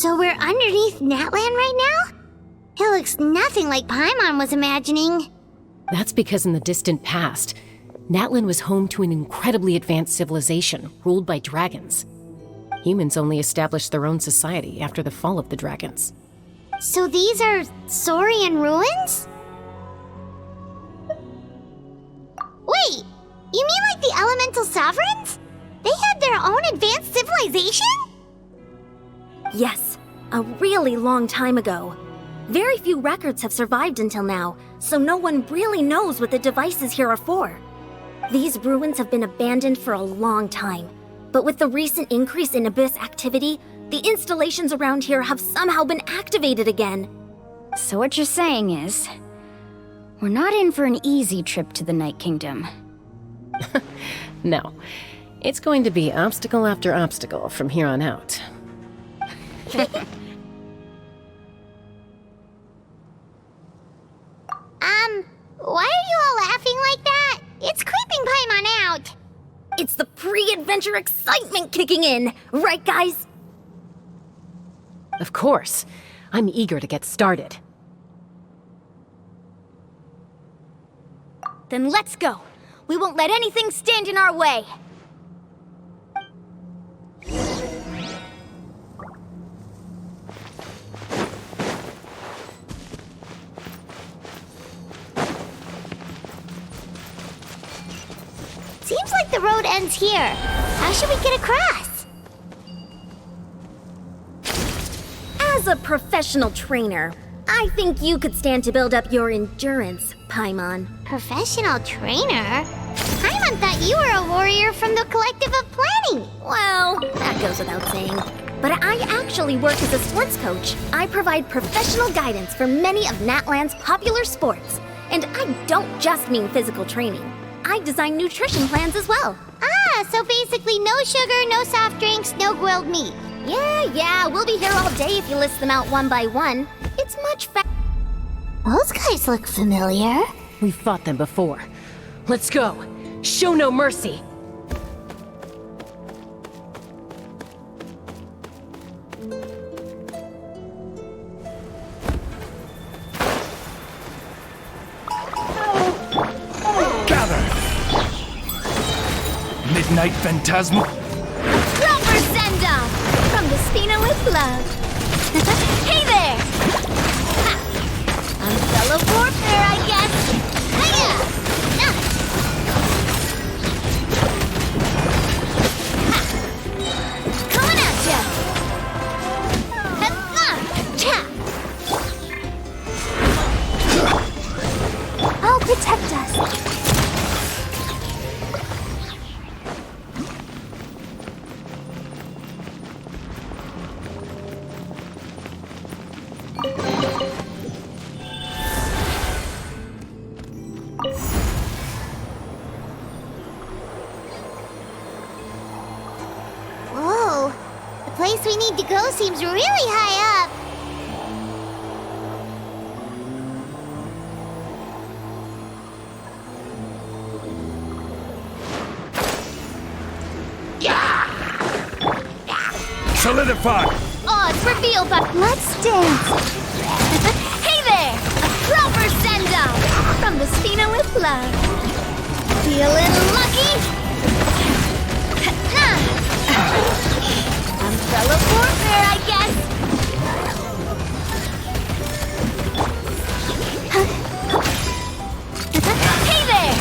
So we're underneath Natlan right now? It looks nothing like Paimon was imagining. That's because in the distant past, Natlan was home to an incredibly advanced civilization ruled by dragons. Humans only established their own society after the fall of the dragons. So these are Saurian ruins? Wait, you mean like the elemental sovereigns? They had their own advanced civilization? Yes, a really long time ago. Very few records have survived until now, so no one really knows what the devices here are for. These ruins have been abandoned for a long time, but with the recent increase in Abyss activity, the installations around here have somehow been activated again. So what you're saying is, we're not in for an easy trip to the Night Kingdom. No. It's going to be obstacle after obstacle from here on out. Why are you all laughing like that? It's creeping Paimon out. It's the pre-adventure excitement kicking in, right guys? Of course. I'm eager to get started. Then let's go. We won't let anything stand in our way. Seems like the road ends here. How should we get across? As a professional trainer, I think you could stand to build up your endurance, Paimon. Professional trainer? Paimon thought you were a warrior from the Collective of Planning. Well, that goes without saying. But I actually work as a sports coach. I provide professional guidance for many of Natlan's popular sports. And I don't just mean physical training. I design nutrition plans as well. Ah, so basically no sugar, no soft drinks, no grilled meat. Yeah, we'll be here all day if you list them out one by one. It's much Those guys look familiar. We've fought them before. Let's go. Show no mercy. Midnight Phantasma. Proper send-off from the Spina with love. Hey there! Ha. Umbrella warfare, I guess. Hiya! Nah. Ha. Coming at ya! Ha. Cha. Oh, protect us. Whoa, the place we need to go seems really high up. Solidify! Oh, it's revealed, but Let's dance. hey there! A proper send-off from the Spina with love. Feeling lucky? Umbrella warfare, I guess. Hey there!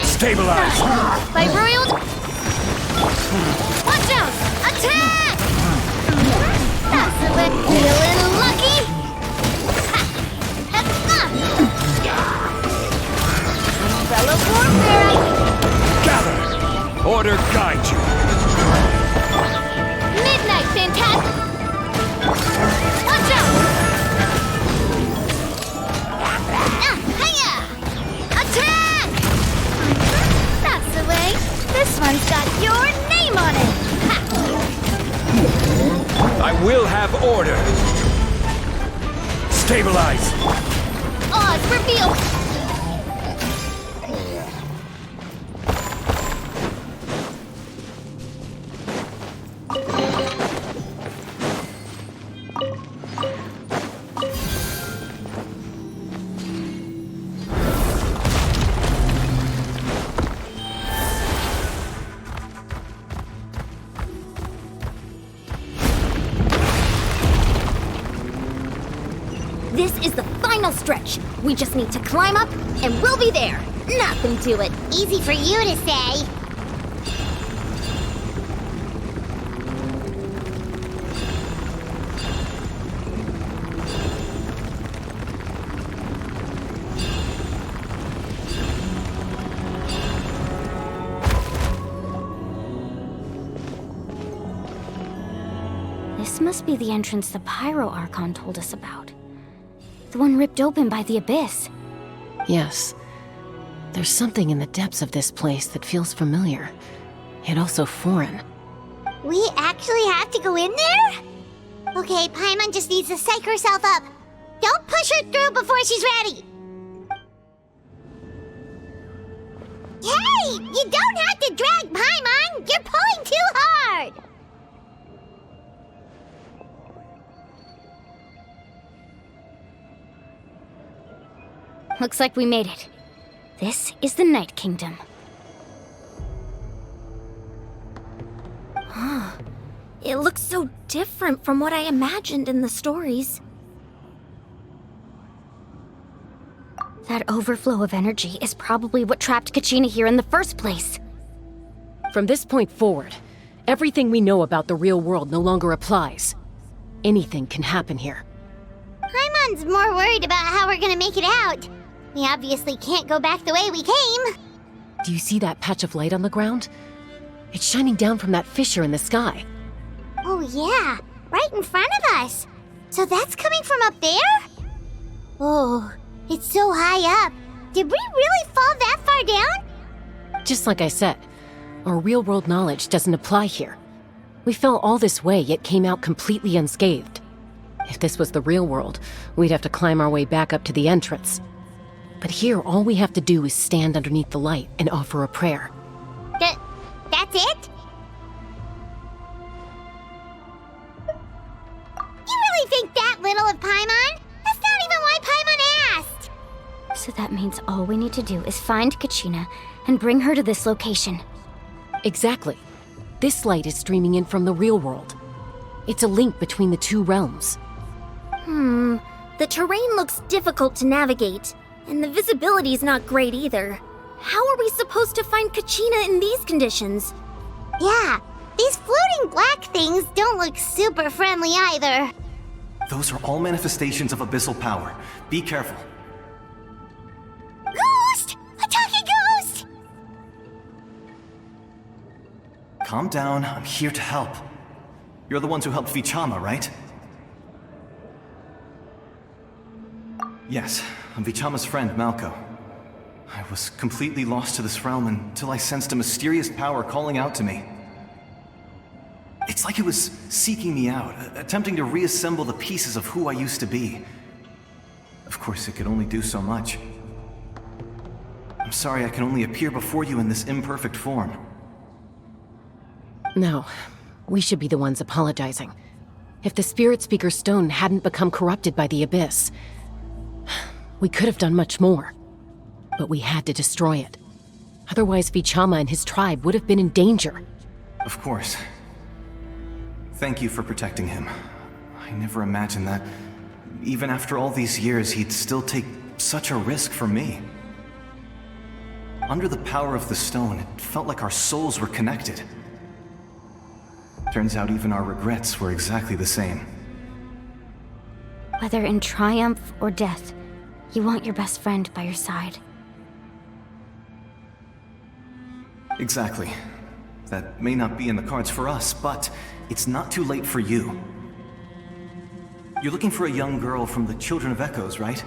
Stabilize! By Royal... Watch out! Attack! That's a bit feeling lucky! Ha! order guide you. Midnight Phantasm! Watch out! Hiya! Attack! That's the way. This one's got your name on it. Ha! I will have order. Stabilize. Oz revealed! This is the final stretch. We just need to climb up, and we'll be there. Nothing to it. Easy for you to say. This must be the entrance the Pyro Archon told us about. The one ripped open by the Abyss. Yes. There's something in the depths of this place that feels familiar, yet also foreign. We actually have to go in there? Okay, Paimon just needs to psych herself up. Don't push her through before she's ready. Hey! You don't have to drag Paimon! You're pulling too hard! Looks like we made it. This is the Night Kingdom. It looks so different from what I imagined in the stories. That overflow of energy is probably what trapped Kachina here in the first place. From this point forward, everything we know about the real world no longer applies. Anything can happen here. Paimon's more worried about how we're gonna make it out. We obviously can't go back the way we came. Do you see that patch of light on the ground? It's shining down from that fissure in the sky. Oh yeah, right in front of us. So that's coming from up there? Oh, it's so high up. Did we really fall that far down? Just like I said, our real-world knowledge doesn't apply here. We fell all this way, yet came out completely unscathed. If this was the real world, we'd have to climb our way back up to the entrance. But here, all we have to do is stand underneath the light and offer a prayer. That's it? You really think that little of Paimon? That's not even why Paimon asked! So that means all we need to do is find Kachina and bring her to this location. Exactly. This light is streaming in from the real world. It's a link between the two realms. The terrain looks difficult to navigate, and the visibility's not great either. How are we supposed to find Kachina in these conditions? Yeah, these floating black things don't look super friendly either. Those are all manifestations of abyssal power. Be careful. Ghost! Attacking ghost! Calm down, I'm here to help. You're the ones who helped Vichama, right? Yes, I'm Vichama's friend, Malko. I was completely lost to this realm until I sensed a mysterious power calling out to me. It's like it was seeking me out, attempting to reassemble the pieces of who I used to be. Of course, it could only do so much. I'm sorry I can only appear before you in this imperfect form. No, we should be the ones apologizing. If the Spirit Speaker's stone hadn't become corrupted by the Abyss, we could have done much more. But we had to destroy it. Otherwise, Vichama and his tribe would have been in danger. Of course. Thank you for protecting him. I never imagined that, even after all these years, he'd still take such a risk for me. Under the power of the stone, it felt like our souls were connected. Turns out even our regrets were exactly the same. Whether in triumph or death, you want your best friend by your side. Exactly. That may not be in the cards for us, but it's not too late for you. You're looking for a young girl from the Children of Echoes, right?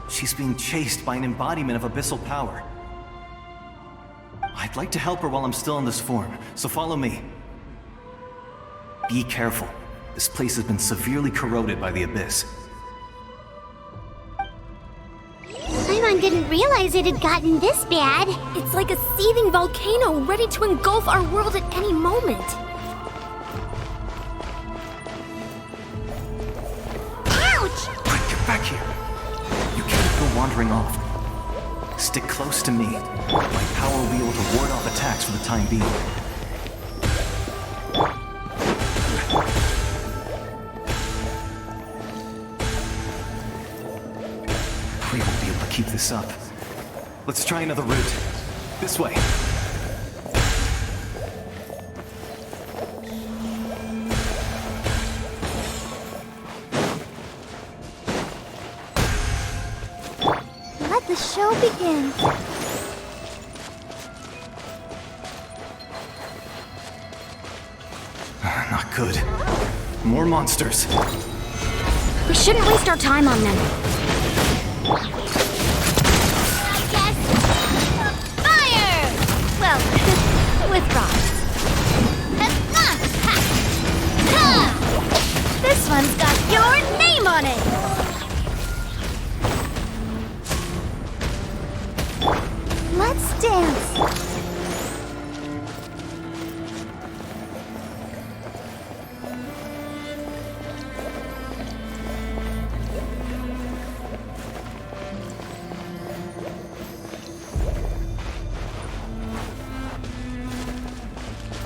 She's being chased by an embodiment of abyssal power. I'd like to help her while I'm still in this form, so follow me. Be careful. This place has been severely corroded by the Abyss. Paimon didn't realize it had gotten this bad. It's like a seething volcano ready to engulf our world at any moment. Ouch! Quick, get back here. You can't go wandering off. Stick close to me. My power will be able to ward off attacks for the time being. We won't be able to keep this up. Let's try another route. This way. Let the show begin. Not good. More monsters. We shouldn't waste our time on them. Yes! Fire! Well, with rocks. This one's got your name on it! Let's dance.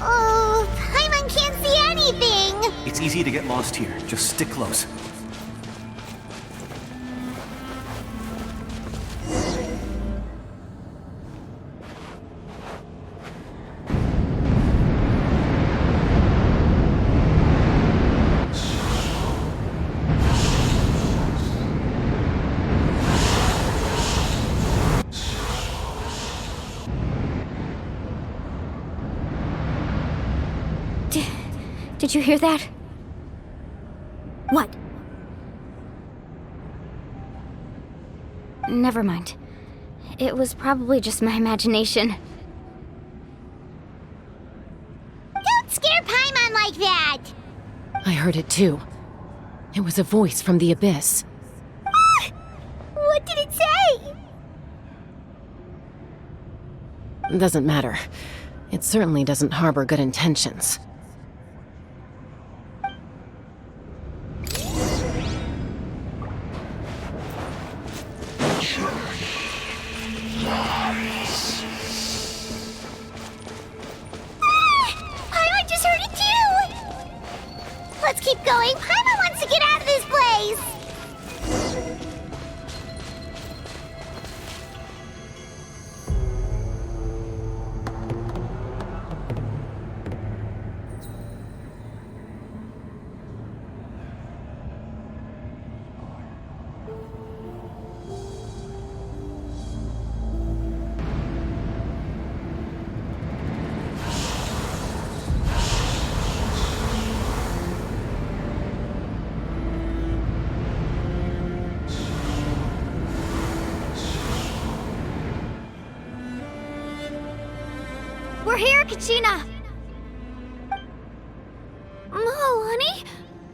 Oh, Paimon can't see anything! It's easy to get lost here. Just stick close. Did you hear that? What? Never mind. It was probably just my imagination. Don't scare Paimon like that! I heard it too. It was a voice from the Abyss. What did it say? Doesn't matter. It certainly doesn't harbor good intentions. Pyro just heard it too! Let's keep going. Pyro wants to get out of this place! We're here, Kachina! Mualani?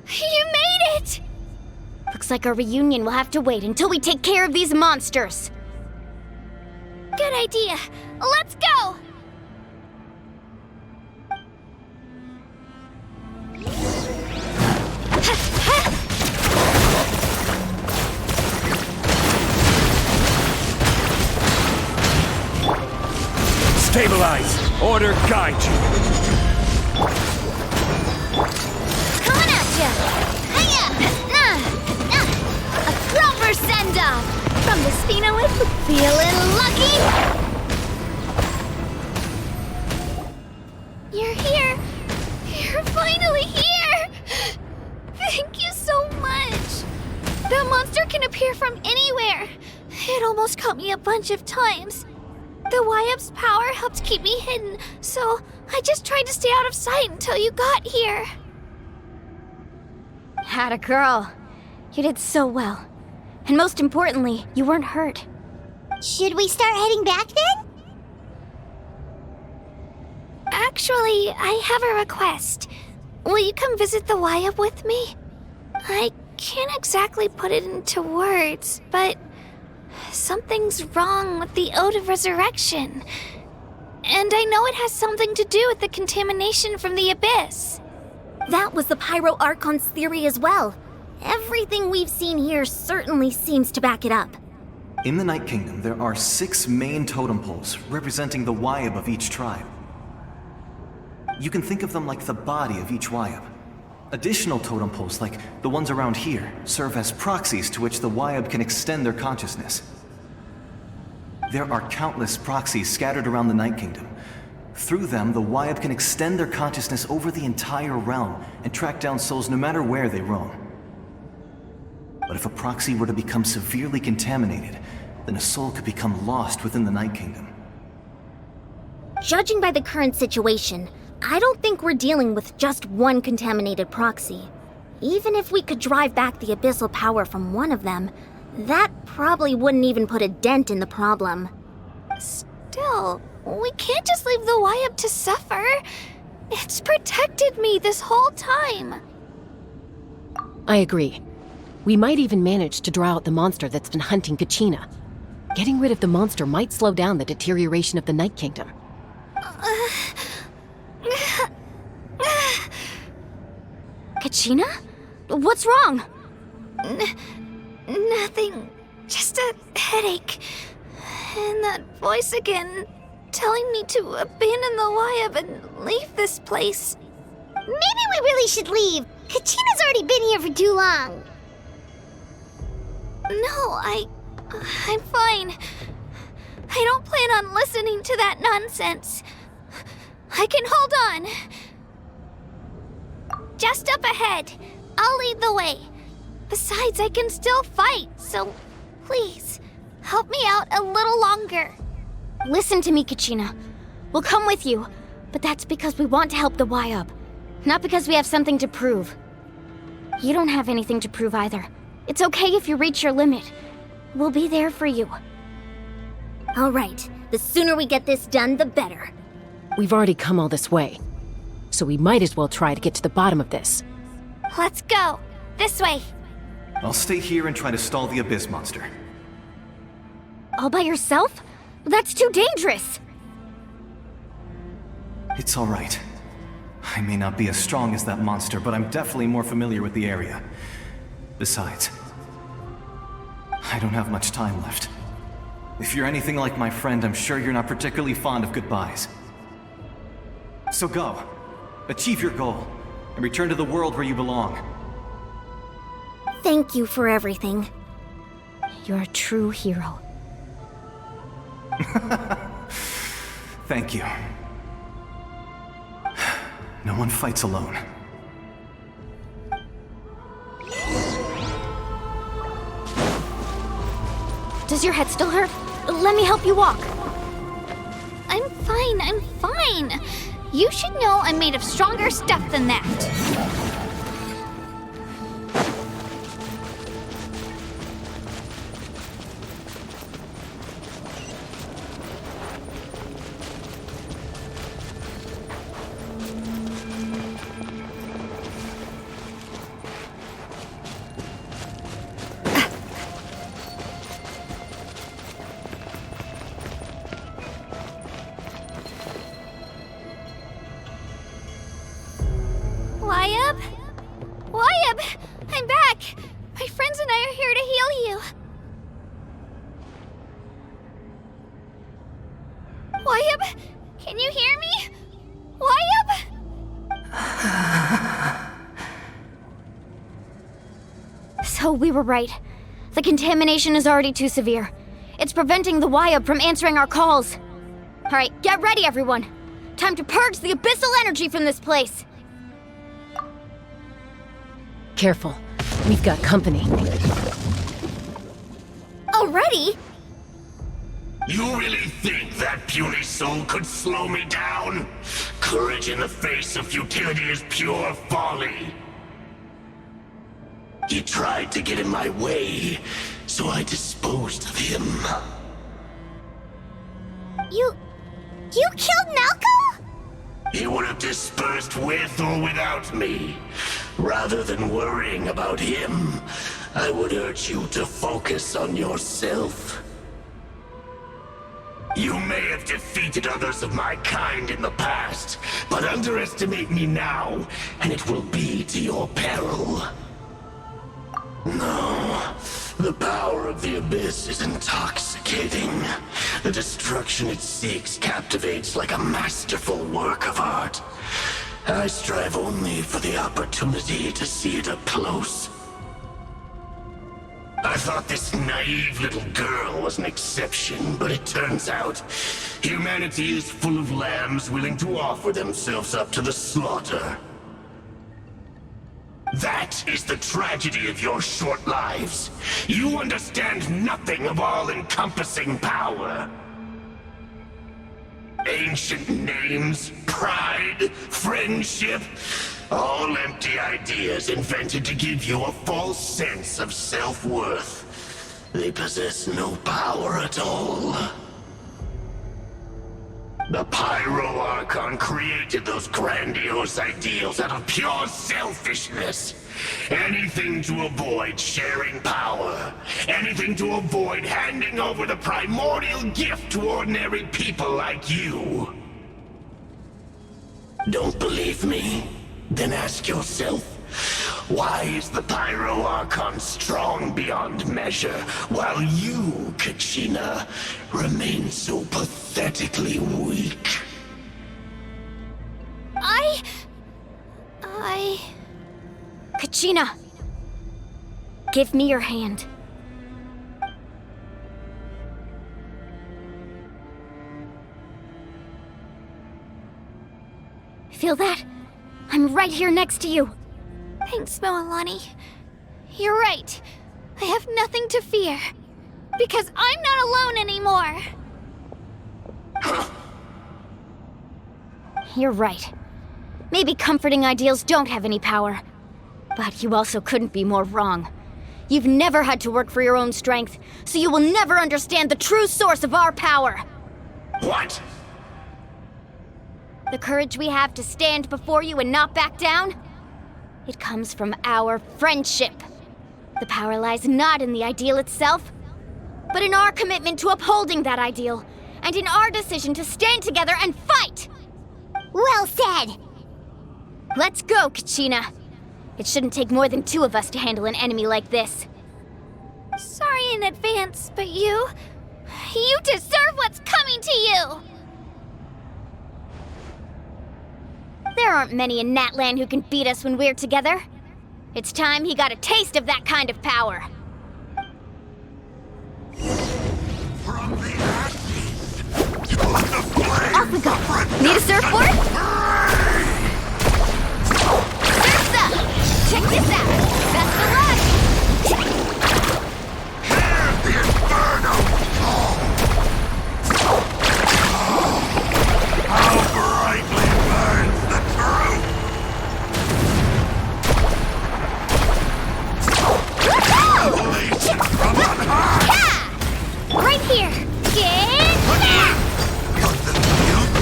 You made it! Looks like our reunion will have to wait until we take care of these monsters. Good idea. Let's go! Stabilize! Order guide you! Coming at ya! Hiya! A proper send-off! From the Spinolith, feeling lucky? You're here! You're finally here! Thank you so much! That monster can appear from anywhere! It almost caught me a bunch of times. The YF's power helped keep me hidden, so I just tried to stay out of sight until you got here. Atta girl. You did so well. And most importantly, you weren't hurt. Should we start heading back then? Actually, I have a request. Will you come visit the Wayab with me? I can't exactly put it into words, but something's wrong with the Ode of Resurrection. And I know it has something to do with the contamination from the Abyss. That was the Pyro Archon's theory as well. Everything we've seen here certainly seems to back it up. In the Night Kingdom, there are 6 main totem poles representing the Wayab of each tribe. You can think of them like the body of each Wayab. Additional totem poles, like the ones around here, serve as proxies to which the Wayab can extend their consciousness. There are countless proxies scattered around the Night Kingdom. Through them, the Wayab can extend their consciousness over the entire realm and track down souls no matter where they roam. But if a proxy were to become severely contaminated, then a soul could become lost within the Night Kingdom. Judging by the current situation, I don't think we're dealing with just one contaminated proxy. Even if we could drive back the abyssal power from one of them, that probably wouldn't even put a dent in the problem. Still, we can't just leave the Wayab to suffer. It's protected me this whole time. I agree. We might even manage to draw out the monster that's been hunting Kachina. Getting rid of the monster might slow down the deterioration of the Night Kingdom. Kachina? What's wrong? Nothing. Just a headache. And that voice again, telling me to abandon the Wayab and leave this place. Maybe we really should leave. Kachina's already been here for too long. No, I'm fine. I don't plan on listening to that nonsense. I can hold on. Just up ahead. I'll lead the way. Besides, I can still fight, so please, help me out a little longer. Listen to me, Kachina. We'll come with you, but that's because we want to help the Wayab, not because we have something to prove. You don't have anything to prove either. It's okay if you reach your limit. We'll be there for you. All right, the sooner we get this done, the better. We've already come all this way, so we might as well try to get to the bottom of this. Let's go. This way. I'll stay here and try to stall the Abyss monster. All by yourself? That's too dangerous! It's all right. I may not be as strong as that monster, but I'm definitely more familiar with the area. Besides, I don't have much time left. If you're anything like my friend, I'm sure you're not particularly fond of goodbyes. So go. Achieve your goal, and return to the world where you belong. Thank you for everything. You're a true hero. Thank you. No one fights alone. Does your head still hurt? Let me help you walk. I'm fine. You should know I'm made of stronger stuff than that. Wayab! I'm back! My friends and I are here to heal you. Wayab, can you hear me? Wayab? So we were right. The contamination is already too severe. It's preventing the Wayab from answering our calls. Alright, get ready everyone. Time to purge the abyssal energy from this place. Careful. We've got company. Already? You really think that puny soul could slow me down? Courage in the face of futility is pure folly. He tried to get in my way, so I disposed of him. You killed Malco? He would have dispersed with or without me. Rather than worrying about him, I would urge you to focus on yourself. You may have defeated others of my kind in the past, but underestimate me now, and it will be to your peril. No, the power of the Abyss is intoxicating. The destruction it seeks captivates like a masterful work of art. I strive only for the opportunity to see it up close. I thought this naive little girl was an exception, but it turns out humanity is full of lambs willing to offer themselves up to the slaughter. That is the tragedy of your short lives. You understand nothing of all-encompassing power. Ancient names, pride, friendship, all empty ideas invented to give you a false sense of self-worth. They possess no power at all. The Pyro Archon created those grandiose ideals out of pure selfishness. Anything to avoid sharing power. Anything to avoid handing over the primordial gift to ordinary people like you. Don't believe me? Then ask yourself, why is the Pyro Archon strong beyond measure, while you, Kachina, remain so pathetically weak? Kachina! Give me your hand. Feel that? I'm right here next to you. Thanks, Mualani. You're right. I have nothing to fear. Because I'm not alone anymore. You're right. Maybe comforting ideals don't have any power. But you also couldn't be more wrong. You've never had to work for your own strength, so you will never understand the true source of our power. What? The courage we have to stand before you and not back down? It comes from our friendship. The power lies not in the ideal itself, but in our commitment to upholding that ideal, and in our decision to stand together and fight! Well said! Let's go, Kachina. It shouldn't take more than two of us to handle an enemy like this. Sorry in advance, but you deserve what's coming to you! There aren't many in Natlan who can beat us when we're together. It's time he got a taste of that kind of power. From the ashes to the flame. Off we go! Need a surfboard? Surf's up! Check this out! Best of luck! Hear the inferno! How brightly burns the truth! Revelation from on high! Yeah! Right here! Get back! You're the cute.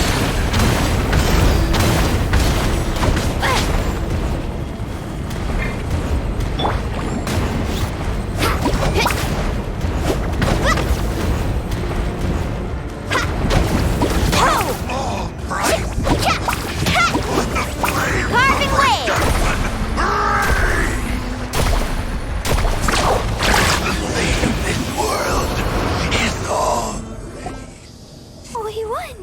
All price! With the flame Carving of way! Believe this world is all. We won!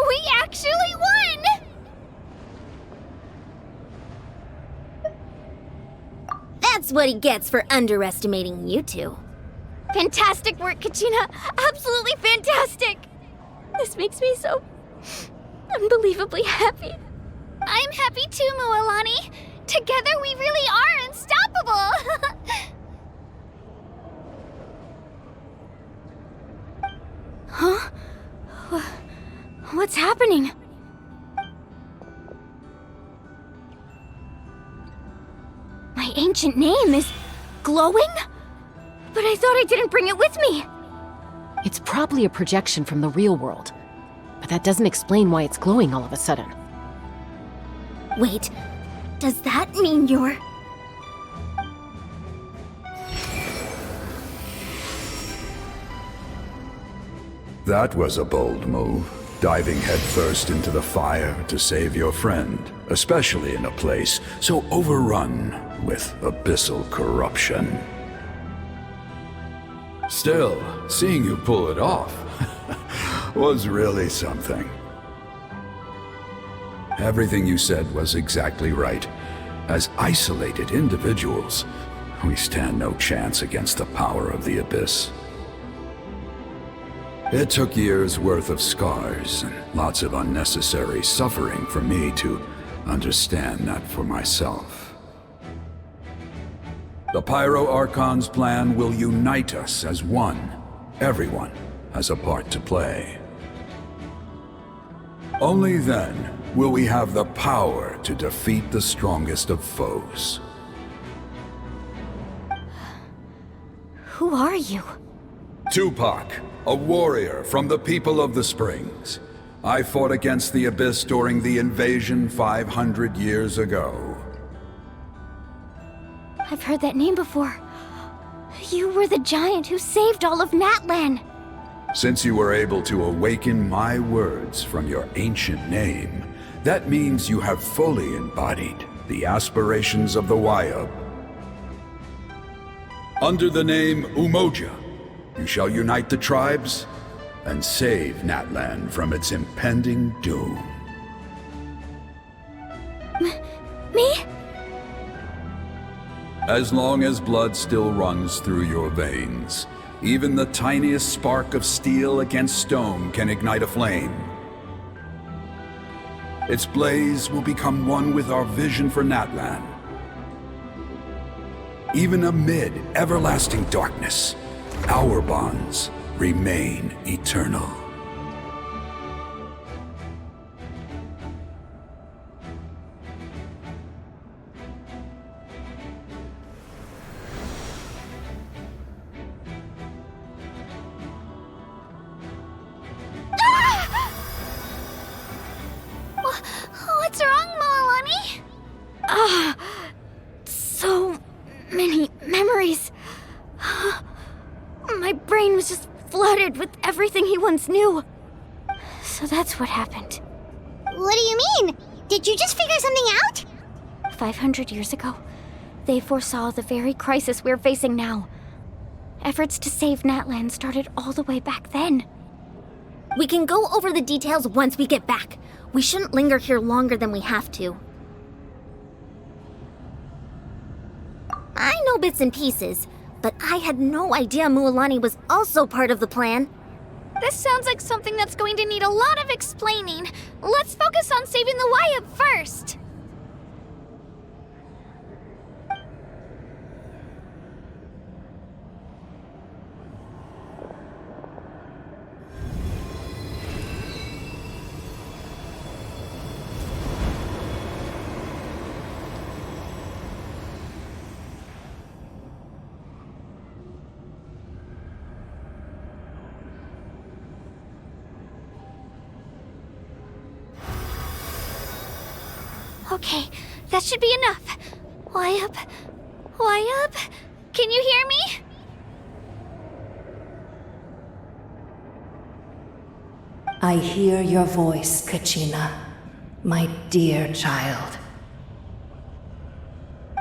We actually won! That's what he gets for underestimating you two. Fantastic work, Kachina! Absolutely fantastic! This makes me so unbelievably happy. I'm happy too, Mualani. Together we really are unstoppable! What's happening? My ancient name is glowing? But I thought I didn't bring it with me! It's probably a projection from the real world. But that doesn't explain why it's glowing all of a sudden. Wait, does that mean you're... That was a bold move, diving headfirst into the fire to save your friend, especially in a place so overrun with abyssal corruption. Still, seeing you pull it off was really something. Everything you said was exactly right. As isolated individuals, we stand no chance against the power of the Abyss. It took years' worth of scars and lots of unnecessary suffering for me to understand that for myself. The Pyro Archon's plan will unite us as one. Everyone has a part to play. Only then will we have the power to defeat the strongest of foes. Who are you? Tupac, a warrior from the people of the Springs. I fought against the Abyss during the invasion 500 years ago. I've heard that name before. You were the giant who saved all of Natlan. Since you were able to awaken my words from your ancient name, that means you have fully embodied the aspirations of the Wayub. Under the name Umoja, you shall unite the tribes and save Natlan from its impending doom. Me? As long as blood still runs through your veins, even the tiniest spark of steel against stone can ignite a flame. Its blaze will become one with our vision for Natlan. Even amid everlasting darkness, our bonds remain eternal. What's wrong, Mualani? So many memories. My brain was just flooded with everything he once knew. So that's what happened. What do you mean? Did you just figure something out? 500 years ago, they foresaw the very crisis we're facing now. Efforts to save Natlan started all the way back then. We can go over the details once we get back. We shouldn't linger here longer than we have to. I know bits and pieces, but I had no idea Mualani was also part of the plan. This sounds like something that's going to need a lot of explaining. Let's focus on saving the Wayub first. Okay, that should be enough. Wayub? Wayub? Can you hear me? I hear your voice, Kachina, my dear child.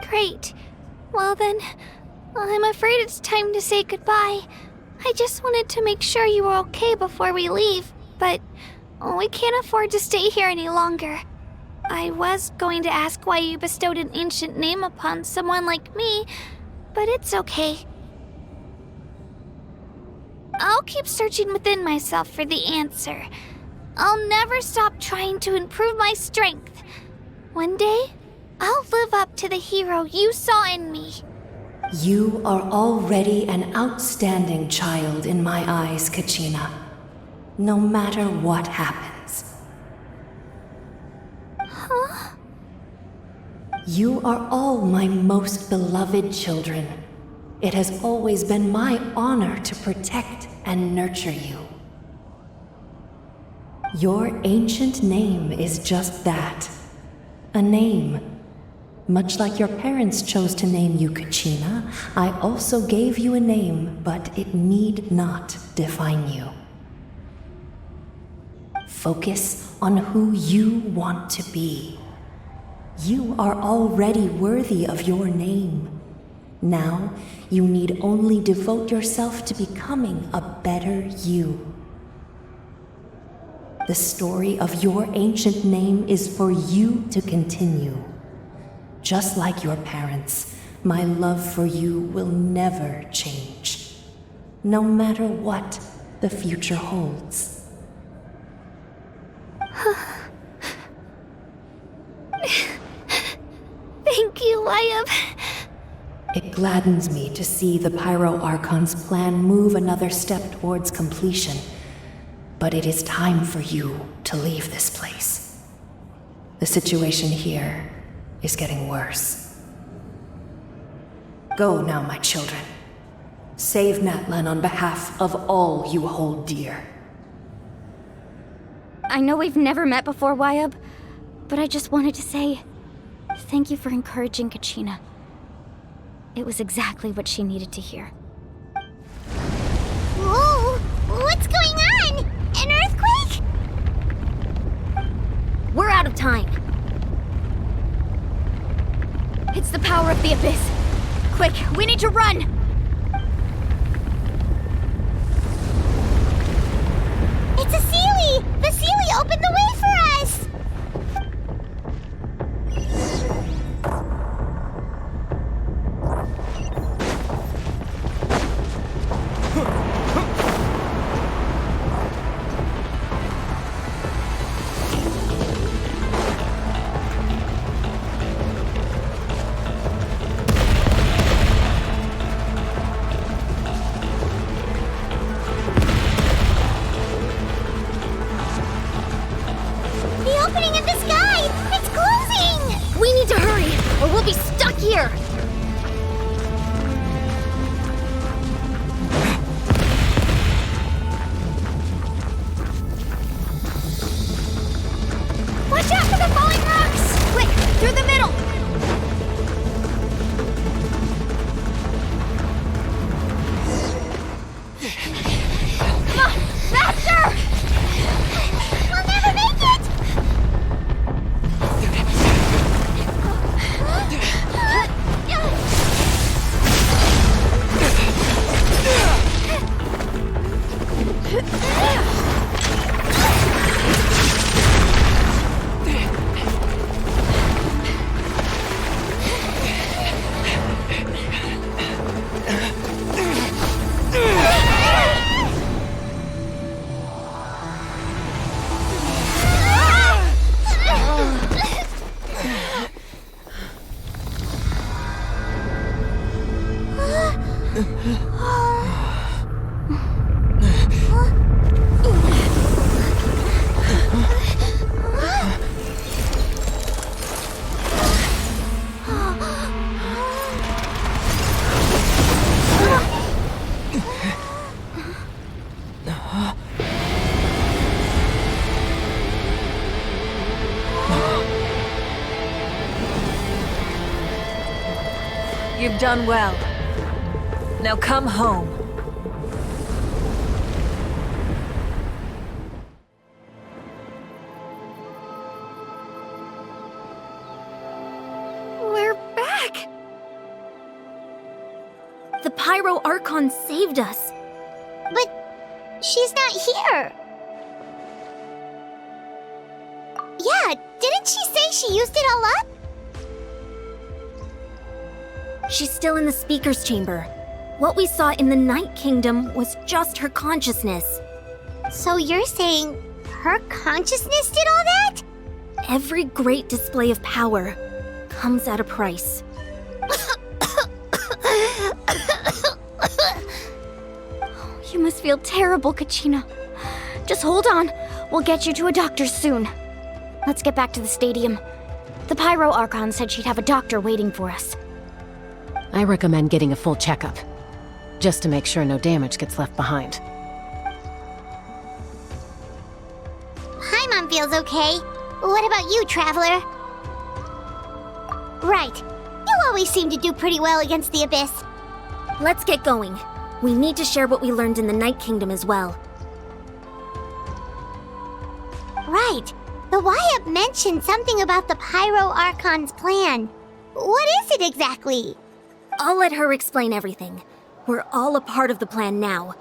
Great. Well then, I'm afraid it's time to say goodbye. I just wanted to make sure you were okay before we leave, but we can't afford to stay here any longer. I was going to ask why you bestowed an ancient name upon someone like me, but it's okay. I'll keep searching within myself for the answer. I'll never stop trying to improve my strength. One day, I'll live up to the hero you saw in me. You are already an outstanding child in my eyes, Kachina. No matter what happens, You are all my most beloved children. It has always been my honor to protect and nurture you. Your ancient name is just that. A name. Much like your parents chose to name you Kachina, I also gave you a name, but it need not define you. Focus on who you want to be. You are already worthy of your name. Now, you need only devote yourself to becoming a better you. The story of your ancient name is for you to continue. Just like your parents, my love for you will never change, no matter what the future holds. Thank you, Wyatt. It gladdens me to see the Pyro Archon's plan move another step towards completion, but it is time for you to leave this place. The situation here is getting worse. Go now, my children. Save Natlan on behalf of all you hold dear. I know we've never met before, Wyatt, but I just wanted to say thank you for encouraging Kachina. It was exactly what she needed to hear. Whoa! What's going on? An earthquake? We're out of time. It's the power of the Abyss. Quick, we need to run! It's a Sealy! The Sealy opened the way for us! Here! Watch out for the falling rocks! Quick, through the middle! Come on, faster! We'll never make it! You've done well. Now come home. We're back! The Pyro Archon saved us. But she's not here. Yeah, didn't she say she used it all up? She's still in the speaker's chamber. What we saw in the Night Kingdom was just her consciousness. So you're saying her consciousness did all that? Every great display of power comes at a price. You must feel terrible, Kachina. Just hold on. We'll get you to a doctor soon. Let's get back to the stadium. The Pyro Archon said she'd have a doctor waiting for us. I recommend getting a full checkup, just to make sure no damage gets left behind. Paimon feels okay. What about you, Traveler? Right. You always seem to do pretty well against the Abyss. Let's get going. We need to share what we learned in the Night Kingdom as well. Right. The Y-Up mentioned something about the Pyro Archon's plan. What is it exactly? I'll let her explain everything. We're all a part of the plan now.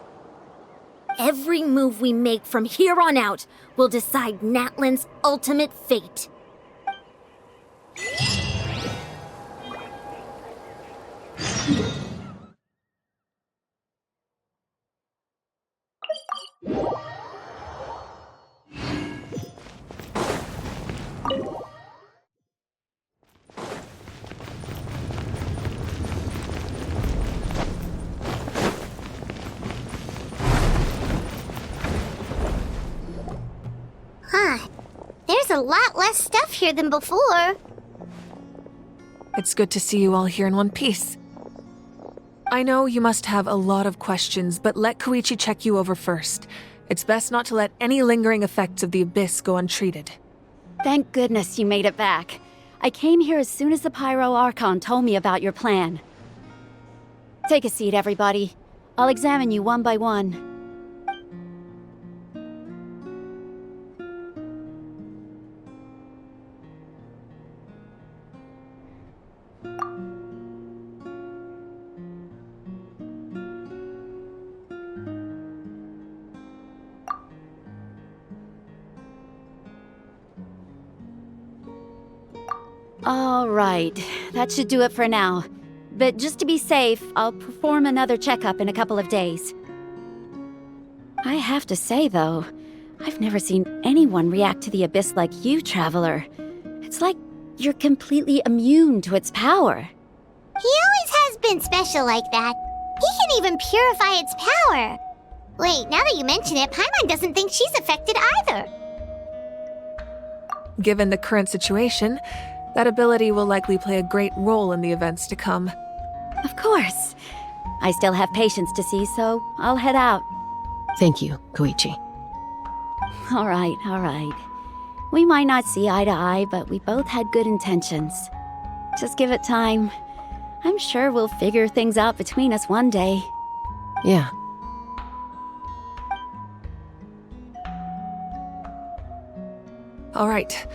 Every move we make from here on out will decide Natlan's ultimate fate. Huh. There's a lot less stuff here than before. It's good to see you all here in one piece. I know you must have a lot of questions, but let Koichi check you over first. It's best not to let any lingering effects of the Abyss go untreated. Thank goodness you made it back. I came here as soon as the Pyro Archon told me about your plan. Take a seat, everybody. I'll examine you one by one. All right, that should do it for now. But just to be safe, I'll perform another checkup in a couple of days. I have to say, though, I've never seen anyone react to the Abyss like you, Traveler. It's like you're completely immune to its power. He always has been special like that. He can even purify its power. Wait, now that you mention it, Paimon doesn't think she's affected either. Given the current situation, that ability will likely play a great role in the events to come. Of course. I still have patients to see, so I'll head out. Thank you, Koichi. All right. We might not see eye to eye, but we both had good intentions. Just give it time. I'm sure we'll figure things out between us one day. Yeah. All right.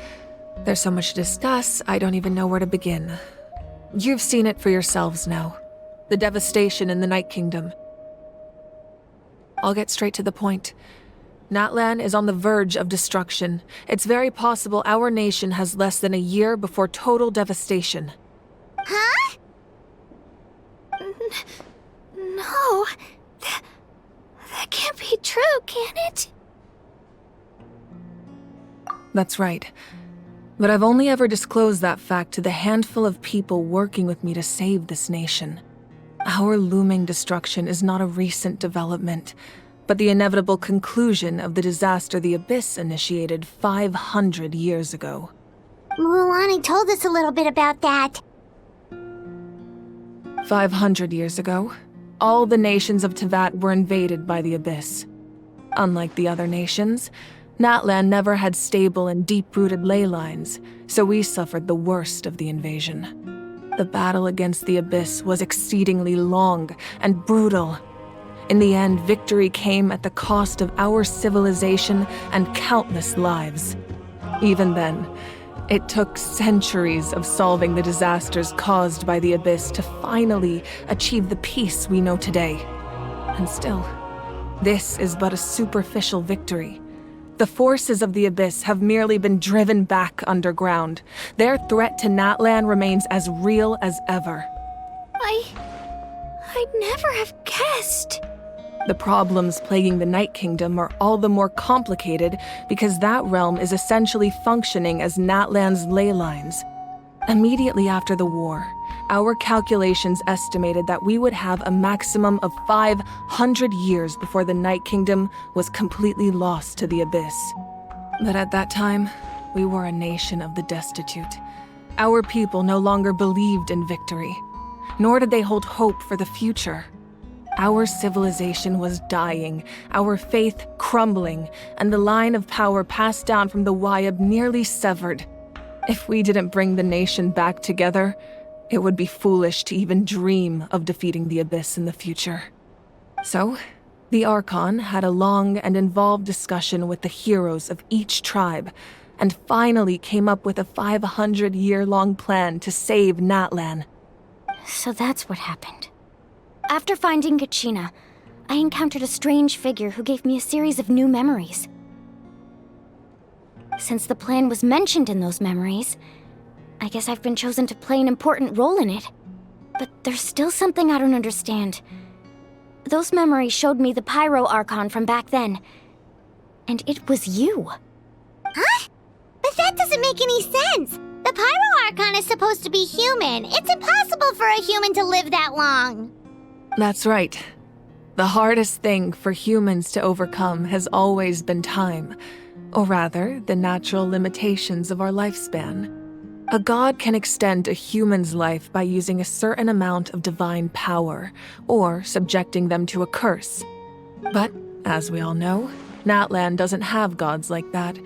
There's so much to discuss, I don't even know where to begin. You've seen it for yourselves now. The devastation in the Night Kingdom. I'll get straight to the point. Natlan is on the verge of destruction. It's very possible our nation has less than a year before total devastation. Huh? No. That can't be true, can it? That's right. But I've only ever disclosed that fact to the handful of people working with me to save this nation. Our looming destruction is not a recent development, but the inevitable conclusion of the disaster the Abyss initiated 500 years ago. Mualani told us a little bit about that. 500 years ago, all the nations of Teyvat were invaded by the Abyss. Unlike the other nations, Natlan never had stable and deep-rooted ley lines, so we suffered the worst of the invasion. The battle against the Abyss was exceedingly long and brutal. In the end, victory came at the cost of our civilization and countless lives. Even then, it took centuries of solving the disasters caused by the Abyss to finally achieve the peace we know today. And still, this is but a superficial victory. The forces of the Abyss have merely been driven back underground. Their threat to Natlan remains as real as ever. I'd never have guessed. The problems plaguing the Night Kingdom are all the more complicated because that realm is essentially functioning as Natlan's ley lines. Immediately after the war, our calculations estimated that we would have a maximum of 500 years before the Night Kingdom was completely lost to the Abyss. But at that time, we were a nation of the destitute. Our people no longer believed in victory, nor did they hold hope for the future. Our civilization was dying, our faith crumbling, and the line of power passed down from the Wayab nearly severed. If we didn't bring the nation back together, it would be foolish to even dream of defeating the Abyss in the future. So, the Archon had a long and involved discussion with the heroes of each tribe, and finally came up with a 500-year-long plan to save Natlan. So that's what happened. After finding Kachina, I encountered a strange figure who gave me a series of new memories. Since the plan was mentioned in those memories, I guess I've been chosen to play an important role in it. But there's still something I don't understand. Those memories showed me the Pyro Archon from back then, and it was you. Huh? But that doesn't make any sense. The Pyro Archon is supposed to be human. It's impossible for a human to live that long. That's right. The hardest thing for humans to overcome has always been time, or rather, the natural limitations of our lifespan. A god can extend a human's life by using a certain amount of divine power, or subjecting them to a curse. But, as we all know, Natlan doesn't have gods like that.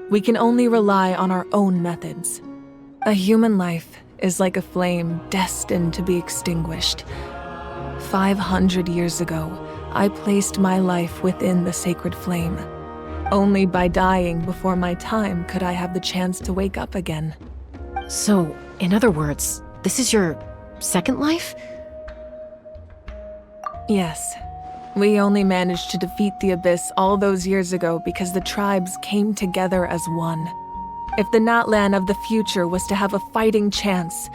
We can only rely on our own methods. A human life is like a flame destined to be extinguished. 500 years ago, I placed my life within the sacred flame. Only by dying before my time could I have the chance to wake up again. So, in other words, this is your second life? Yes. We only managed to defeat the Abyss all those years ago because the tribes came together as one. If the Natlan of the future was to have a fighting chance,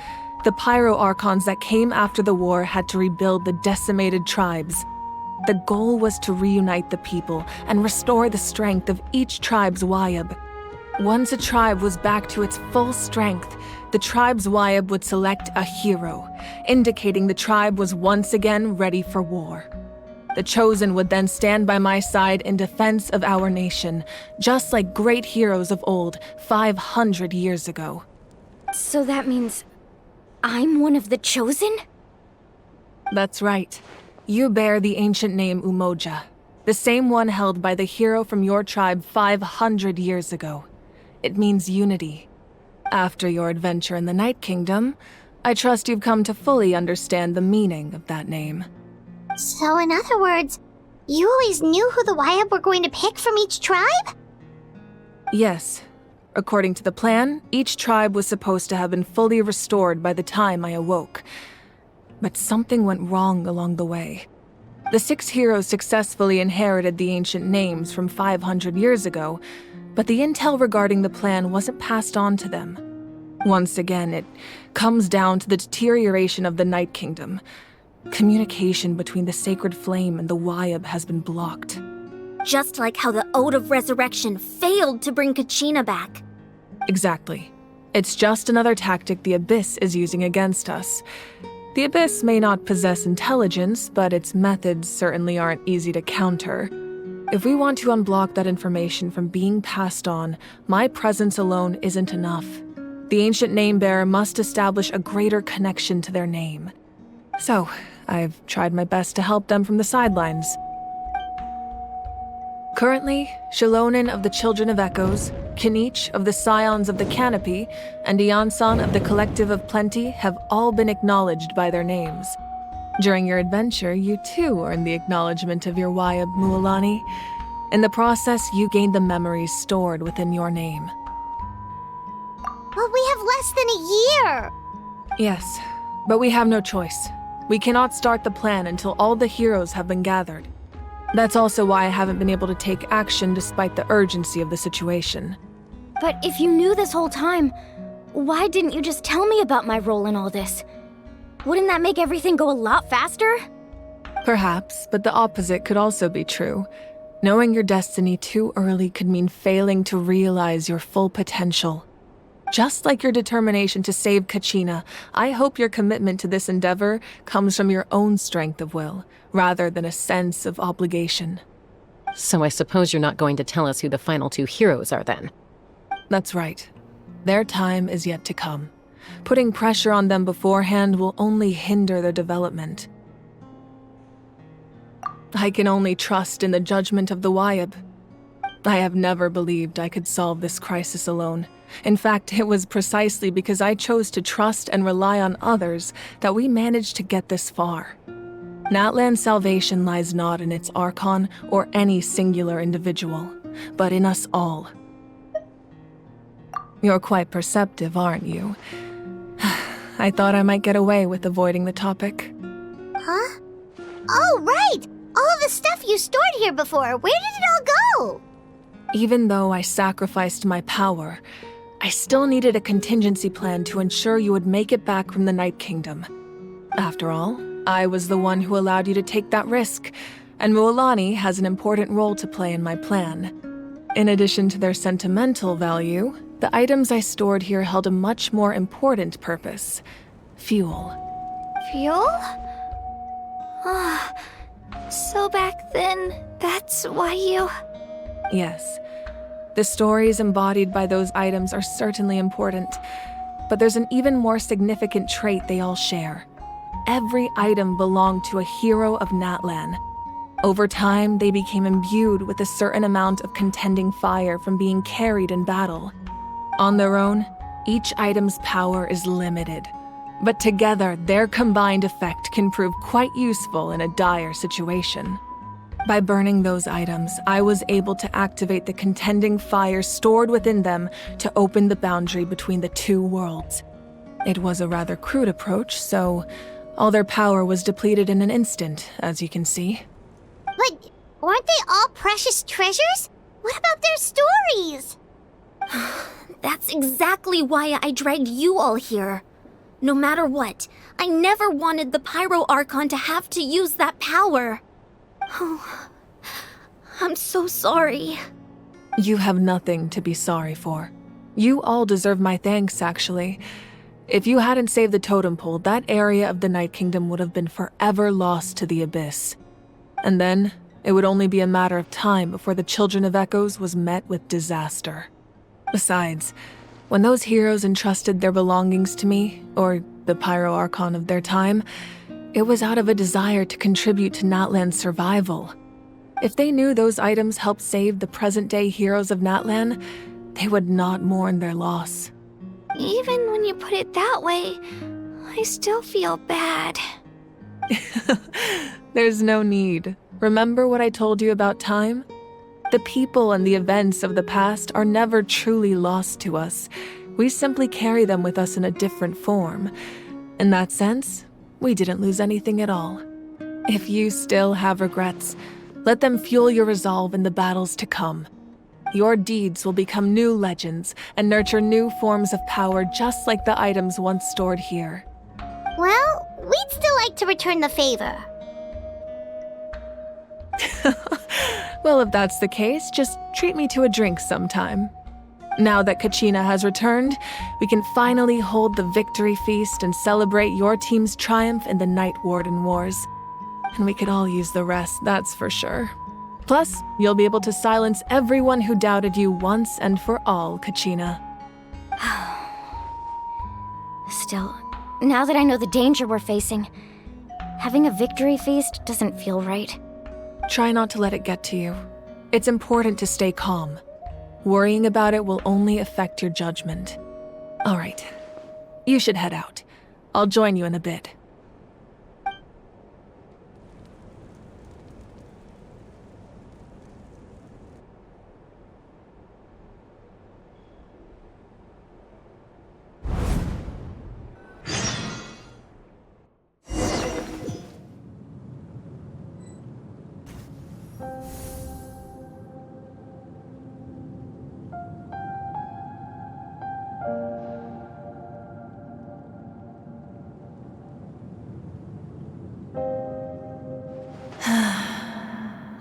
the Pyro Archons that came after the war had to rebuild the decimated tribes. The goal was to reunite the people and restore the strength of each tribe's Wayab. Once a tribe was back to its full strength, the tribe's Wayab would select a hero, indicating the tribe was once again ready for war. The Chosen would then stand by my side in defense of our nation, just like great heroes of old 500 years ago. So that means I'm one of the Chosen? That's right. You bear the ancient name Umoja, the same one held by the hero from your tribe 500 years ago. It means unity. After your adventure in the Night Kingdom, I trust you've come to fully understand the meaning of that name. So in other words, you always knew who the Wayab were going to pick from each tribe? Yes. According to the plan, each tribe was supposed to have been fully restored by the time I awoke. But something went wrong along the way. The 6 heroes successfully inherited the ancient names from 500 years ago, but the intel regarding the plan wasn't passed on to them. Once again, it comes down to the deterioration of the Night Kingdom. Communication between the Sacred Flame and the Wayab has been blocked. Just like how the Ode of Resurrection failed to bring Kachina back. Exactly. It's just another tactic the Abyss is using against us. The Abyss may not possess intelligence, but its methods certainly aren't easy to counter. If we want to unblock that information from being passed on, my presence alone isn't enough. The ancient name-bearer must establish a greater connection to their name. So, I've tried my best to help them from the sidelines. Currently, Shilonin of the Children of Echoes, Kinich of the Scions of the Canopy, and Iansan of the Collective of Plenty have all been acknowledged by their names. During your adventure, you too earned the acknowledgement of your Wayab, Mualani. In the process, you gained the memories stored within your name. But we have less than a year! Yes, but we have no choice. We cannot start the plan until all the heroes have been gathered. That's also why I haven't been able to take action despite the urgency of the situation. But if you knew this whole time, why didn't you just tell me about my role in all this? Wouldn't that make everything go a lot faster? Perhaps, but the opposite could also be true. Knowing your destiny too early could mean failing to realize your full potential. Just like your determination to save Kachina, I hope your commitment to this endeavor comes from your own strength of will, rather than a sense of obligation. So I suppose you're not going to tell us who the final 2 heroes are then? That's right. Their time is yet to come. Putting pressure on them beforehand will only hinder their development. I can only trust in the judgment of the Wyab. I have never believed I could solve this crisis alone. In fact, it was precisely because I chose to trust and rely on others that we managed to get this far. Natlan's salvation lies not in its Archon or any singular individual, but in us all. You're quite perceptive, aren't you? I thought I might get away with avoiding the topic. Huh? Oh, right! All the stuff you stored here before, where did it all go? Even though I sacrificed my power, I still needed a contingency plan to ensure you would make it back from the Night Kingdom. After all, I was the one who allowed you to take that risk, and Mualani has an important role to play in my plan. In addition to their sentimental value, the items I stored here held a much more important purpose: fuel. Fuel? So back then, that's why you... Yes. The stories embodied by those items are certainly important, but there's an even more significant trait they all share. Every item belonged to a hero of Natlan. Over time, they became imbued with a certain amount of contending fire from being carried in battle. On their own, each item's power is limited, but together, their combined effect can prove quite useful in a dire situation. By burning those items, I was able to activate the contending fire stored within them to open the boundary between the two worlds. It was a rather crude approach, so all their power was depleted in an instant, as you can see. But aren't they all precious treasures? What about their stories? That's exactly why I dragged you all here. No matter what, I never wanted the Pyro Archon to have to use that power. Oh, I'm so sorry. You have nothing to be sorry for. You all deserve my thanks, actually. If you hadn't saved the totem pole, that area of the Night Kingdom would have been forever lost to the Abyss. And then, it would only be a matter of time before the Children of Echoes was met with disaster. Besides, when those heroes entrusted their belongings to me, or the Pyro Archon of their time, it was out of a desire to contribute to Natlan's survival. If they knew those items helped save the present-day heroes of Natlan, they would not mourn their loss. Even when you put it that way, I still feel bad. There's no need. Remember what I told you about time? The people and the events of the past are never truly lost to us. We simply carry them with us in a different form. In that sense, we didn't lose anything at all. If you still have regrets, let them fuel your resolve in the battles to come. Your deeds will become new legends and nurture new forms of power just like the items once stored here. Well, we'd still like to return the favor. Well, if that's the case, just treat me to a drink sometime. Now that Kachina has returned, we can finally hold the victory feast and celebrate your team's triumph in the Night Warden Wars. And we could all use the rest, that's for sure. Plus, you'll be able to silence everyone who doubted you once and for all, Kachina. Still, now that I know the danger we're facing, having a victory feast doesn't feel right. Try not to let it get to you. It's important to stay calm. Worrying about it will only affect your judgment. All right, you should head out. I'll join you in a bit.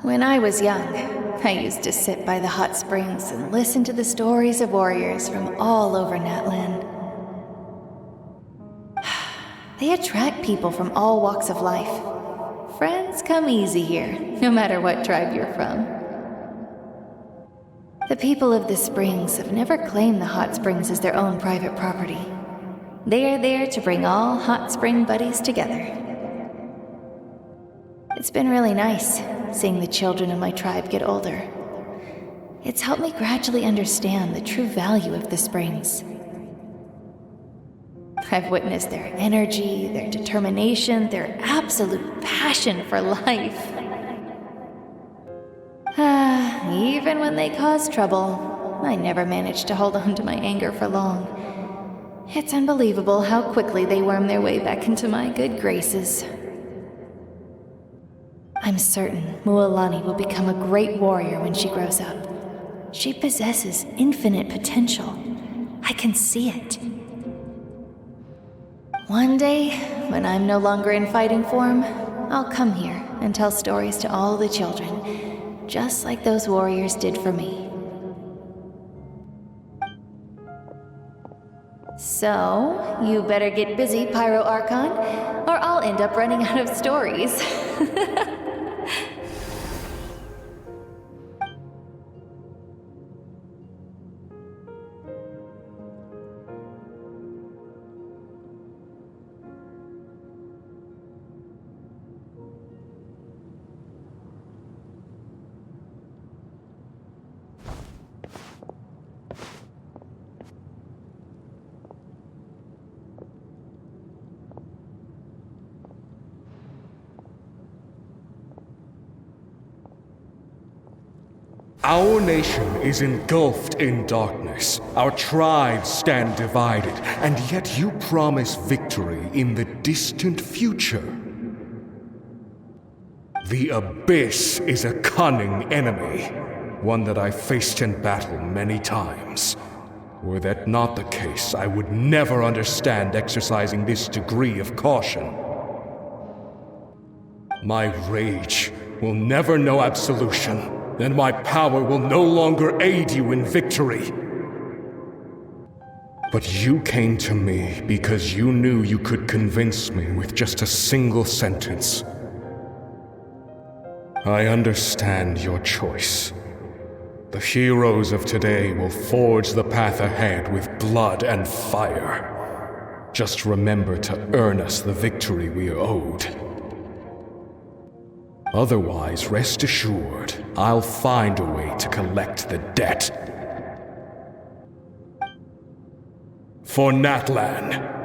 When I was young, I used to sit by the hot springs and listen to the stories of warriors from all over Natlan. They attract people from all walks of life. Friends come easy here, no matter what tribe you're from. The people of the springs have never claimed the hot springs as their own private property. They are there to bring all hot spring buddies together. It's been really nice seeing the children of my tribe get older. It's helped me gradually understand the true value of the springs. I've witnessed their energy, their determination, their absolute passion for life. Even when they cause trouble, I never managed to hold on to my anger for long. It's unbelievable how quickly they worm their way back into my good graces. I'm certain Mualani will become a great warrior when she grows up. She possesses infinite potential. I can see it. One day, when I'm no longer in fighting form, I'll come here and tell stories to all the children, just like those warriors did for me. So, you better get busy, Pyro Archon, or I'll end up running out of stories. Our nation is engulfed in darkness. Our tribes stand divided, and yet you promise victory in the distant future. The Abyss is a cunning enemy, one that I faced in battle many times. Were that not the case, I would never understand exercising this degree of caution. My rage will never know absolution. Then my power will no longer aid you in victory. But you came to me because you knew you could convince me with just a single sentence. I understand your choice. The heroes of today will forge the path ahead with blood and fire. Just remember to earn us the victory we are owed. Otherwise, rest assured, I'll find a way to collect the debt. For Natlan.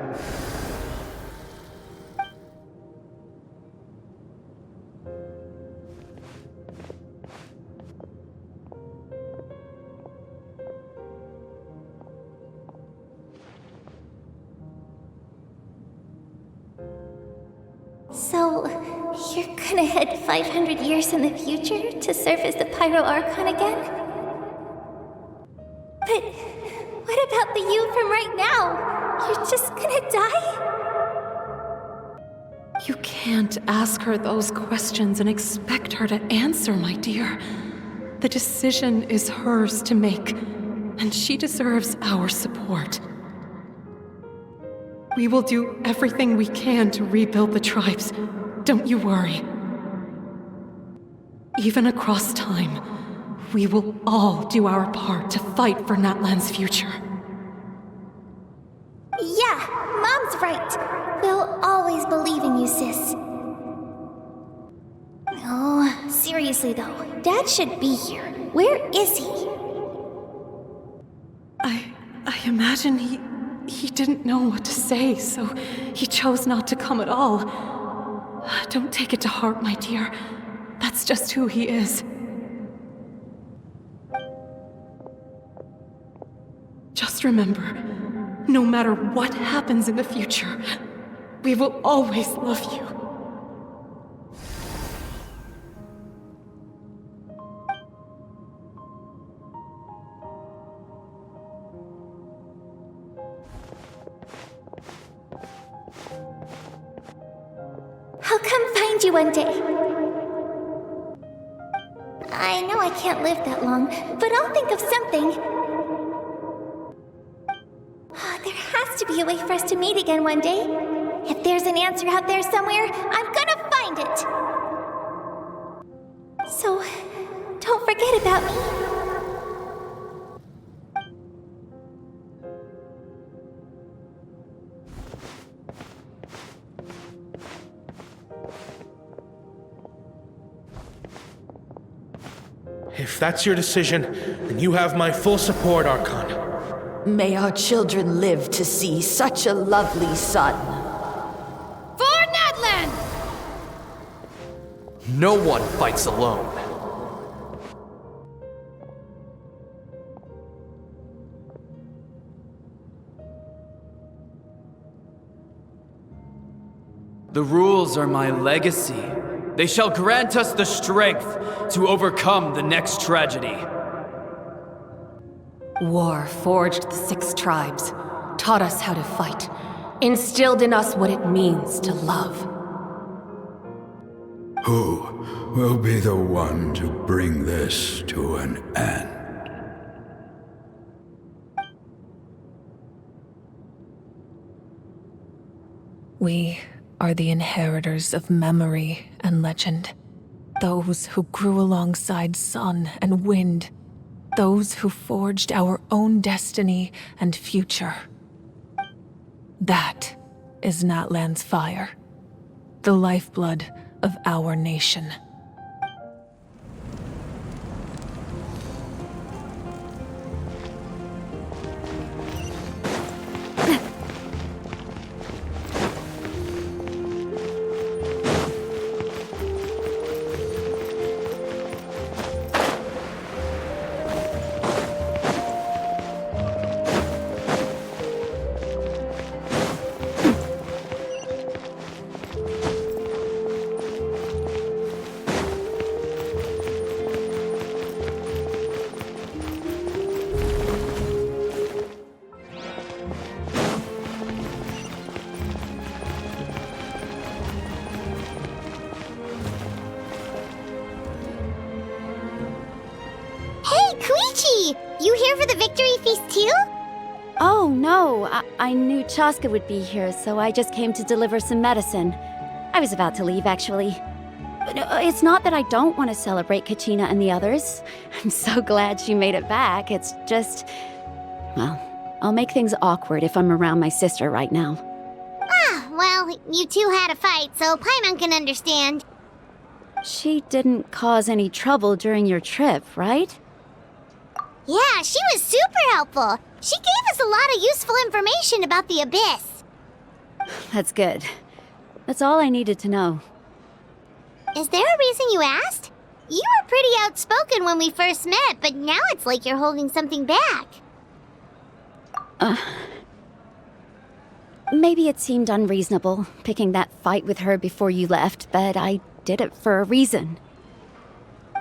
So, you're gonna head 500 years in the future to serve as the Pyro Archon again? But what about the you from right now? You're just gonna die? You can't ask her those questions and expect her to answer, my dear. The decision is hers to make, and she deserves our support. We will do everything we can to rebuild the tribes. Don't you worry. Even across time, we will all do our part to fight for Natlan's future. Yeah, Mom's right. We'll always believe in you, sis. Oh, seriously though, Dad should be here. Where is he? I imagine he didn't know what to say, so he chose not to come at all. Don't take it to heart, my dear. That's just who he is. Just remember, no matter what happens in the future, we will always love you. I'll come find you one day. I know I can't live that long, but I'll think of something. There has to be a way for us to meet again one day. If there's an answer out there somewhere, I'm gonna find it. So, don't forget about me. If that's your decision, then you have my full support, Archon. May our children live to see such a lovely son. For Natlan! No one fights alone. The rules are my legacy. They shall grant us the strength to overcome the next tragedy. War forged the 6 tribes, taught us how to fight, instilled in us what it means to love. Who will be the one to bring this to an end? We are the inheritors of memory and legend. Those who grew alongside sun and wind. Those who forged our own destiny and future. That is Natlan's fire. The lifeblood of our nation. You here for the victory feast too? Oh, no. I knew Chaska would be here, so I just came to deliver some medicine. I was about to leave, actually. But it's not that I don't want to celebrate Kachina and the others. I'm so glad she made it back. It's just... well, I'll make things awkward if I'm around my sister right now. Ah, well, you two had a fight, so Paimon can understand. She didn't cause any trouble during your trip, right? Yeah, she was super helpful. She gave us a lot of useful information about the Abyss. That's good. That's all I needed to know. Is there a reason you asked? You were pretty outspoken when we first met, but now it's like you're holding something back. Maybe it seemed unreasonable, picking that fight with her before you left, but I did it for a reason.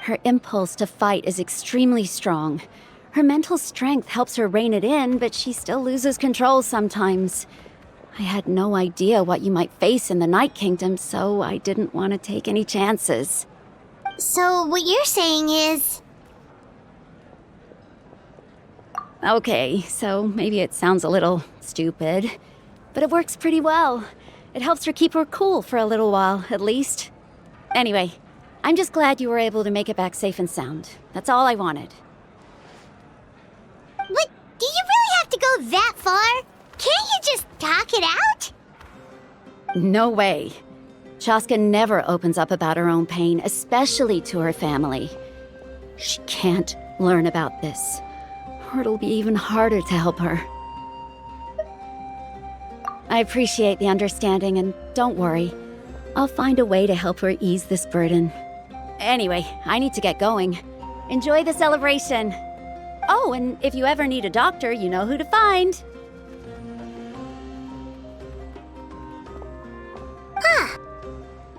Her impulse to fight is extremely strong. Her mental strength helps her rein it in, but she still loses control sometimes. I had no idea what you might face in the Night Kingdom, so I didn't want to take any chances. So what you're saying is... Okay, so maybe it sounds a little stupid, but it works pretty well. It helps her keep her cool for a little while, at least. Anyway, I'm just glad you were able to make it back safe and sound. That's all I wanted. What? Do you really have to go that far? Can't you just talk it out? No way. Chaska never opens up about her own pain, especially to her family. She can't learn about this, or it'll be even harder to help her. I appreciate the understanding, and don't worry. I'll find a way to help her ease this burden. Anyway, I need to get going. Enjoy the celebration. Oh, and if you ever need a doctor, you know who to find. Huh.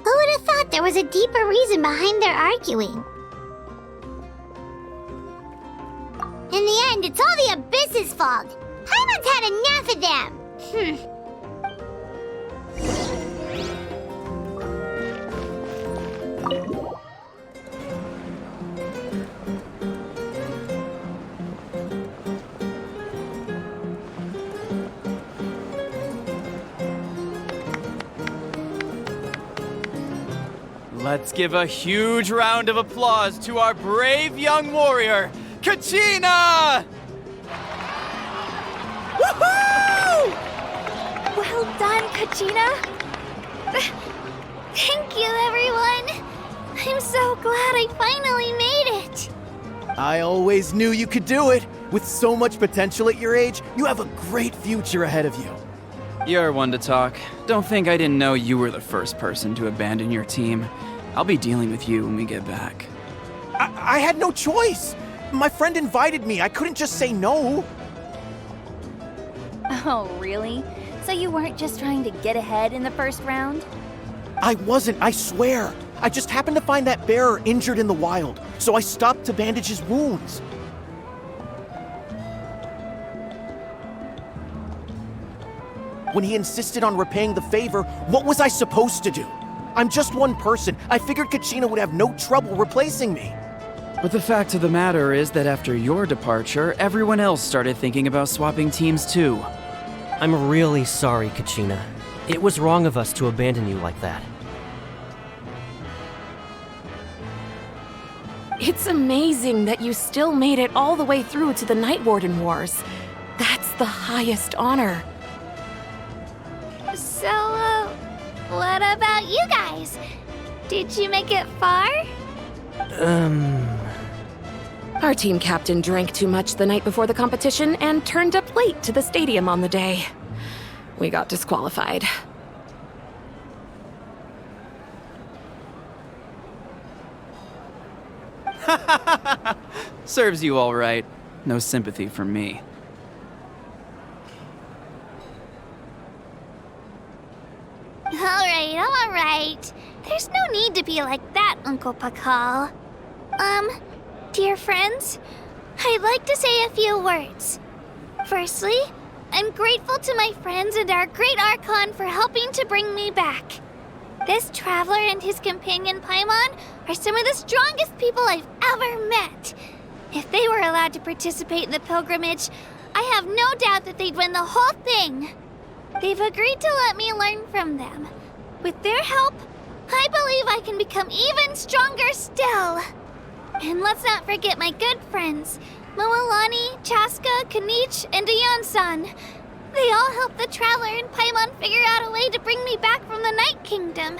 Who would have thought there was a deeper reason behind their arguing? In the end, it's all the Abyss's fault. Paimon's had enough of them. Let's give a huge round of applause to our brave young warrior, Kachina! Woohoo! Well done, Kachina! Thank you, everyone! I'm so glad I finally made it! I always knew you could do it. With so much potential at your age, you have a great future ahead of you. You're one to talk. Don't think I didn't know you were the first person to abandon your team. I'll be dealing with you when we get back. I had no choice. My friend invited me. I couldn't just say no. Oh, really? So you weren't just trying to get ahead in the first round? I wasn't, I swear. I just happened to find that bearer injured in the wild, so I stopped to bandage his wounds. When he insisted on repaying the favor, what was I supposed to do? I'm just one person. I figured Kachina would have no trouble replacing me. But the fact of the matter is that after your departure, everyone else started thinking about swapping teams too. I'm really sorry, Kachina. It was wrong of us to abandon you like that. It's amazing that you still made it all the way through to the Night Warden Wars. That's the highest honor. So, what about you guys? Did you make it far? Our team captain drank too much the night before the competition and turned up late to the stadium on the day. We got disqualified. Serves you all right. No sympathy from me. All right. There's no need to be like that, Uncle Pakal. Dear friends, I'd like to say a few words. Firstly, I'm grateful to my friends and our great Archon for helping to bring me back. This traveler and his companion Paimon are some of the strongest people I've ever met. If they were allowed to participate in the pilgrimage, I have no doubt that they'd win the whole thing. They've agreed to let me learn from them. With their help, I believe I can become even stronger still. And let's not forget my good friends, Mualani, Chaska, Kanich, and Ayan-san. They all helped the Traveler and Paimon figure out a way to bring me back from the Night Kingdom.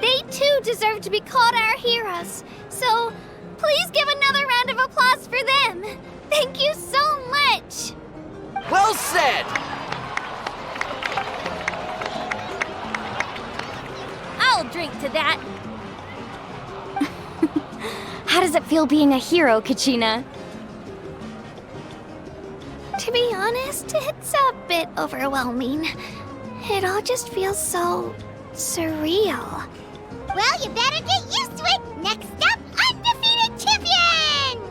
They too deserve to be called our heroes, so please give another round of applause for them. Thank you so much! Well said! I'll drink to that. How does it feel being a hero, Kachina? To be honest, it's a bit overwhelming. It all just feels so surreal. Well, you better get used to it. Next up, undefeated champion!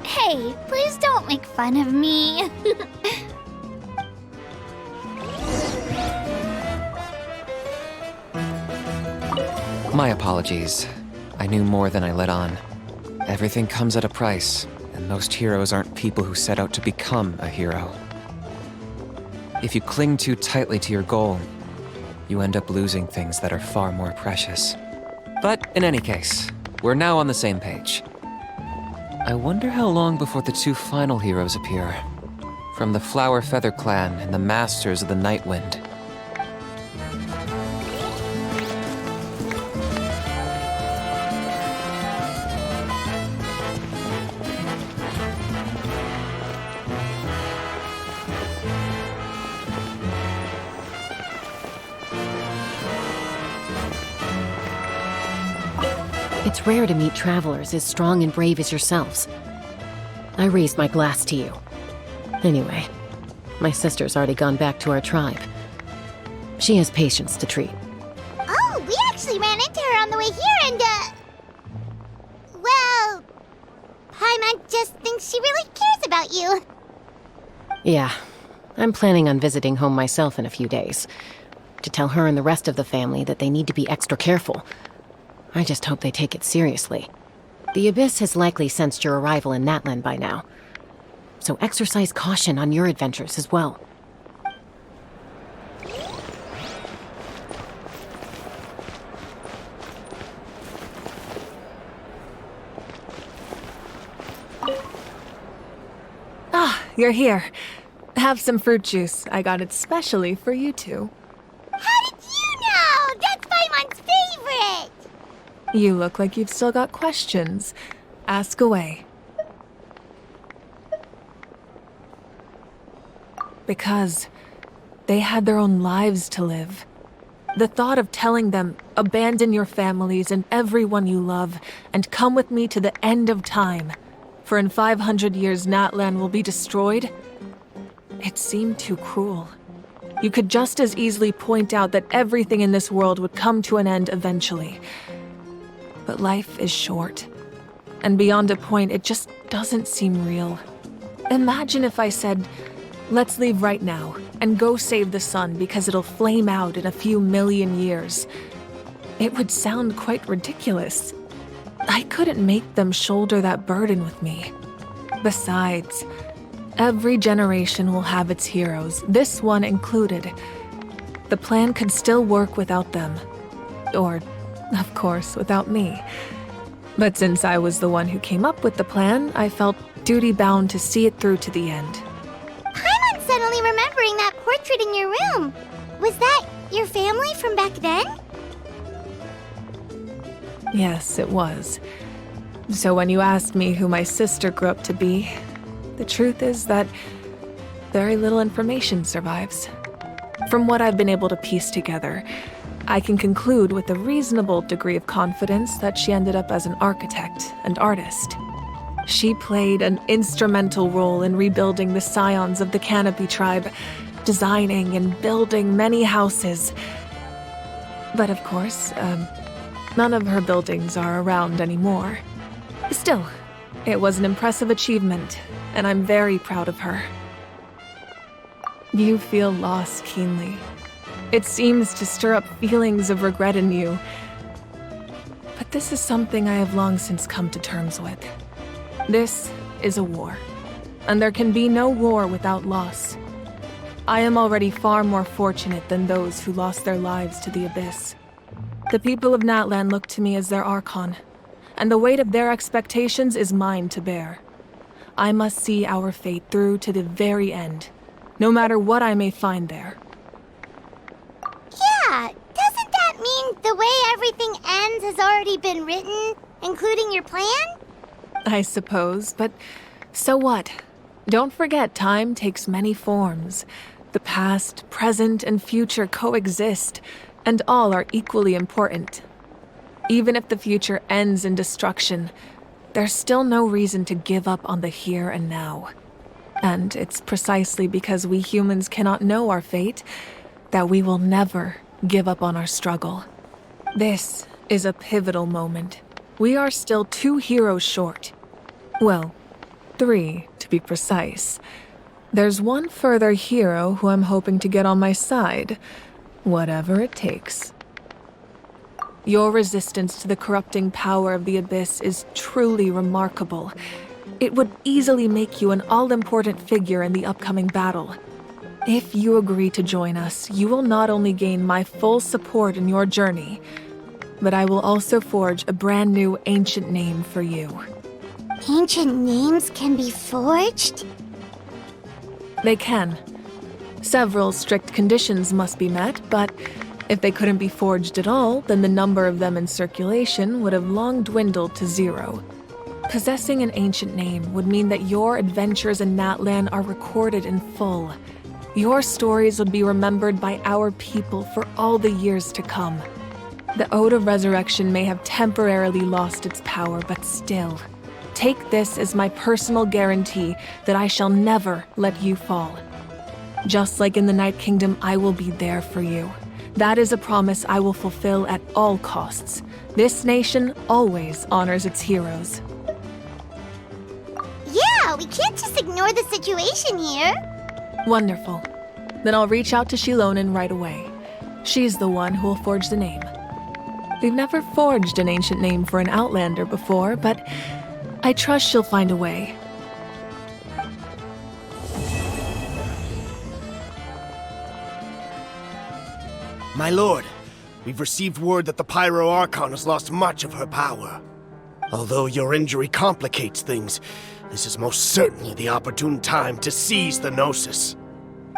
Hey, please don't make fun of me. My apologies. I knew more than I let on. Everything comes at a price, and most heroes aren't people who set out to become a hero. If you cling too tightly to your goal, you end up losing things that are far more precious. But in any case, we're now on the same page. I wonder how long before the two final heroes appear. From the Flower Feather Clan and the Masters of the Night Wind. It's rare to meet travelers as strong and brave as yourselves. I raised my glass to you. Anyway, my sister's already gone back to our tribe. She has patients to treat. Oh, we actually ran into her on the way here and, well, Paimon just thinks she really cares about you. Yeah, I'm planning on visiting home myself in a few days. To tell her and the rest of the family that they need to be extra careful. I just hope they take it seriously. The Abyss has likely sensed your arrival in Natlan by now. So exercise caution on your adventures as well. Ah, you're here. Have some fruit juice. I got it specially for you two. How did you know? That's Paimon's favorite! You look like you've still got questions. Ask away. Because they had their own lives to live. The thought of telling them, abandon your families and everyone you love, and come with me to the end of time, for in 500 years Natlan will be destroyed, it seemed too cruel. You could just as easily point out that everything in this world would come to an end eventually. But life is short, and beyond a point, it just doesn't seem real. Imagine if I said, let's leave right now, and go save the sun because it'll flame out in a few million years. It would sound quite ridiculous. I couldn't make them shoulder that burden with me. Besides, every generation will have its heroes, this one included. The plan could still work without them. Or, of course, without me. But since I was the one who came up with the plan, I felt duty-bound to see it through to the end. I'm suddenly remembering that portrait in your room. Was that your family from back then? Yes, it was. So when you asked me who my sister grew up to be, the truth is that very little information survives. From what I've been able to piece together, I can conclude with a reasonable degree of confidence that she ended up as an architect and artist. She played an instrumental role in rebuilding the scions of the Canopy tribe, designing and building many houses. But of course, none of her buildings are around anymore. Still, it was an impressive achievement, and I'm very proud of her. You feel loss keenly. It seems to stir up feelings of regret in you. But this is something I have long since come to terms with. This is a war, and there can be no war without loss. I am already far more fortunate than those who lost their lives to the Abyss. The people of Natlan look to me as their Archon, and the weight of their expectations is mine to bear. I must see our fate through to the very end, no matter what I may find there. Yeah, doesn't that mean the way everything ends has already been written, including your plan? I suppose, but so what? Don't forget, time takes many forms. The past, present, and future coexist, and all are equally important. Even if the future ends in destruction, there's still no reason to give up on the here and now. And it's precisely because we humans cannot know our fate that we will never give up on our struggle. This is a pivotal moment. We are still 2 heroes short. Well, 3 to be precise. There's one further hero who I'm hoping to get on my side, whatever it takes. Your resistance to the corrupting power of the Abyss is truly remarkable. It would easily make you an all-important figure in the upcoming battle. If you agree to join us, you will not only gain my full support in your journey, but I will also forge a brand new ancient name for you. Ancient names can be forged? They can. Several strict conditions must be met, but if they couldn't be forged at all, then the number of them in circulation would have long dwindled to 0. Possessing an ancient name would mean that your adventures in Natlan are recorded in full. Your stories would be remembered by our people for all the years to come. The Ode of Resurrection may have temporarily lost its power, but still, take this as my personal guarantee that I shall never let you fall. Just like in the Night Kingdom, I will be there for you. That is a promise I will fulfill at all costs. This nation always honors its heroes. Yeah, we can't just ignore the situation here. Wonderful. Then I'll reach out to Shilonen right away. She's the one who will forge the name. We've never forged an ancient name for an Outlander before, but I trust she'll find a way. My lord, we've received word that the Pyro Archon has lost much of her power. Although your injury complicates things, this is most certainly the opportune time to seize the Gnosis.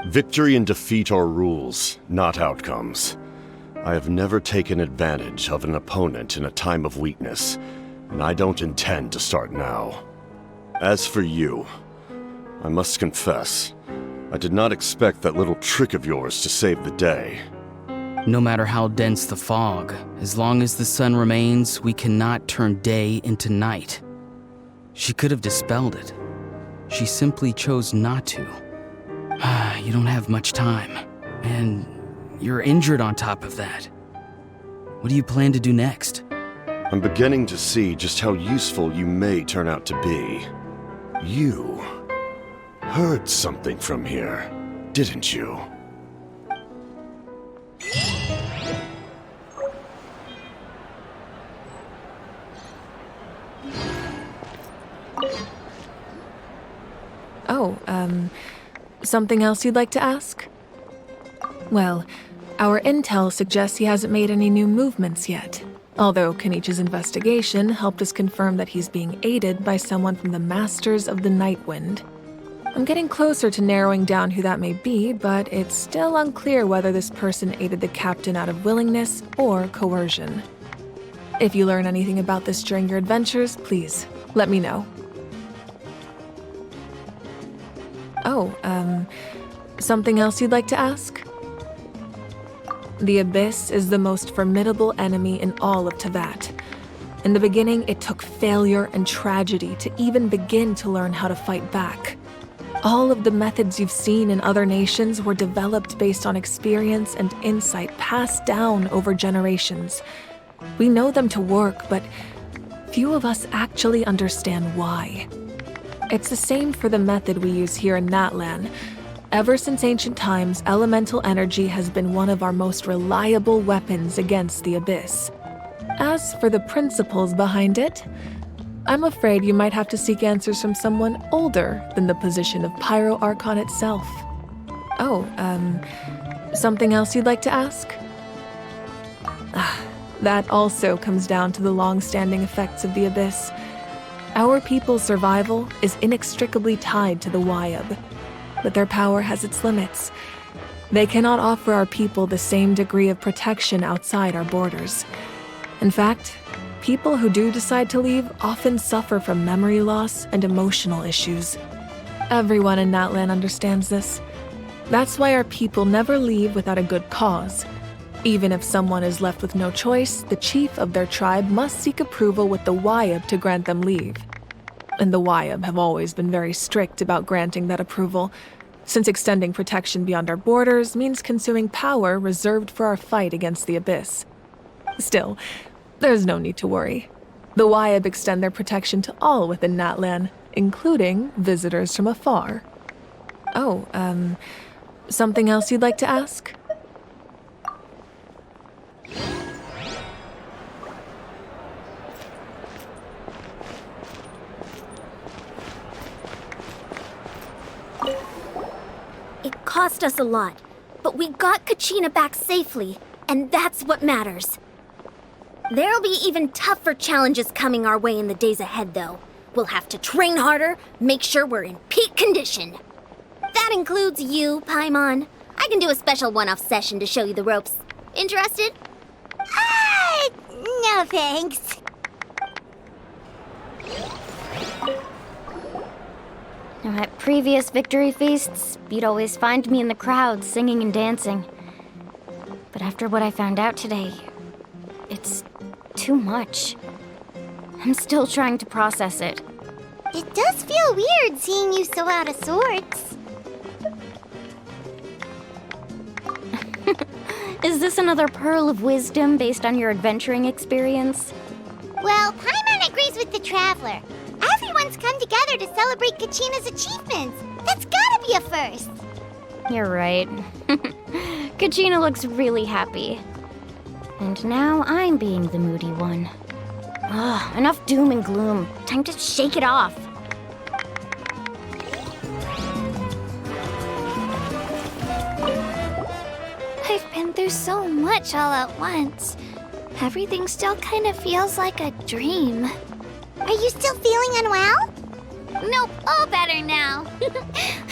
Victory and defeat are rules, not outcomes. I have never taken advantage of an opponent in a time of weakness, and I don't intend to start now. As for you, I must confess, I did not expect that little trick of yours to save the day. No matter how dense the fog, as long as the sun remains, we cannot turn day into night. She could have dispelled it. She simply chose not to. You don't have much time, and you're injured on top of that. What do you plan to do next? I'm beginning to see just how useful you may turn out to be. You heard something from here, didn't you? Oh, something else you'd like to ask? Well, our intel suggests he hasn't made any new movements yet. Although Kenichi's investigation helped us confirm that he's being aided by someone from the Masters of the Nightwind. I'm getting closer to narrowing down who that may be, but it's still unclear whether this person aided the captain out of willingness or coercion. If you learn anything about this during your adventures, please let me know. Oh, something else you'd like to ask? The Abyss is the most formidable enemy in all of Teyvat. In the beginning, it took failure and tragedy to even begin to learn how to fight back. All of the methods you've seen in other nations were developed based on experience and insight passed down over generations. We know them to work, but few of us actually understand why. It's the same for the method we use here in Natlan. Ever since ancient times, elemental energy has been one of our most reliable weapons against the Abyss. As for the principles behind it, I'm afraid you might have to seek answers from someone older than the position of Pyro Archon itself. Oh, something else you'd like to ask? That also comes down to the long-standing effects of the Abyss. Our people's survival is inextricably tied to the Wayab, but their power has its limits. They cannot offer our people the same degree of protection outside our borders. In fact, people who do decide to leave often suffer from memory loss and emotional issues. Everyone in Natlan understands this. That's why our people never leave without a good cause. Even if someone is left with no choice, the chief of their tribe must seek approval with the Wayab to grant them leave. And the Wayab have always been very strict about granting that approval, since extending protection beyond our borders means consuming power reserved for our fight against the Abyss. Still, there's no need to worry. The Wayab extend their protection to all within Natlan, including visitors from afar. Oh, something else you'd like to ask? It cost us a lot, but we got Kachina back safely, and that's what matters. There'll be even tougher challenges coming our way in the days ahead, though. We'll have to train harder, make sure we're in peak condition. That includes you, Paimon. I can do a special one-off session to show you the ropes. Interested? No thanks. Now, at previous victory feasts, you'd always find me in the crowd singing and dancing. But after what I found out today, it's too much. I'm still trying to process it. It does feel weird seeing you so out of sorts. Is this another pearl of wisdom based on your adventuring experience? Well, Paimon agrees with the Traveler. Everyone's come together to celebrate Kachina's achievements. That's gotta be a first. You're right. Kachina looks really happy. And now I'm being the moody one. Ugh, enough doom and gloom. Time to shake it off. I've been through so much all at once. Everything still kind of feels like a dream. Are you still feeling unwell? Nope, all better now.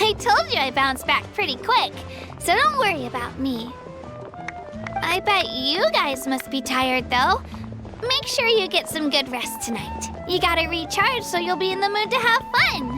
I told you I bounced back pretty quick, so don't worry about me. I bet you guys must be tired, though. Make sure you get some good rest tonight. You gotta recharge so you'll be in the mood to have fun.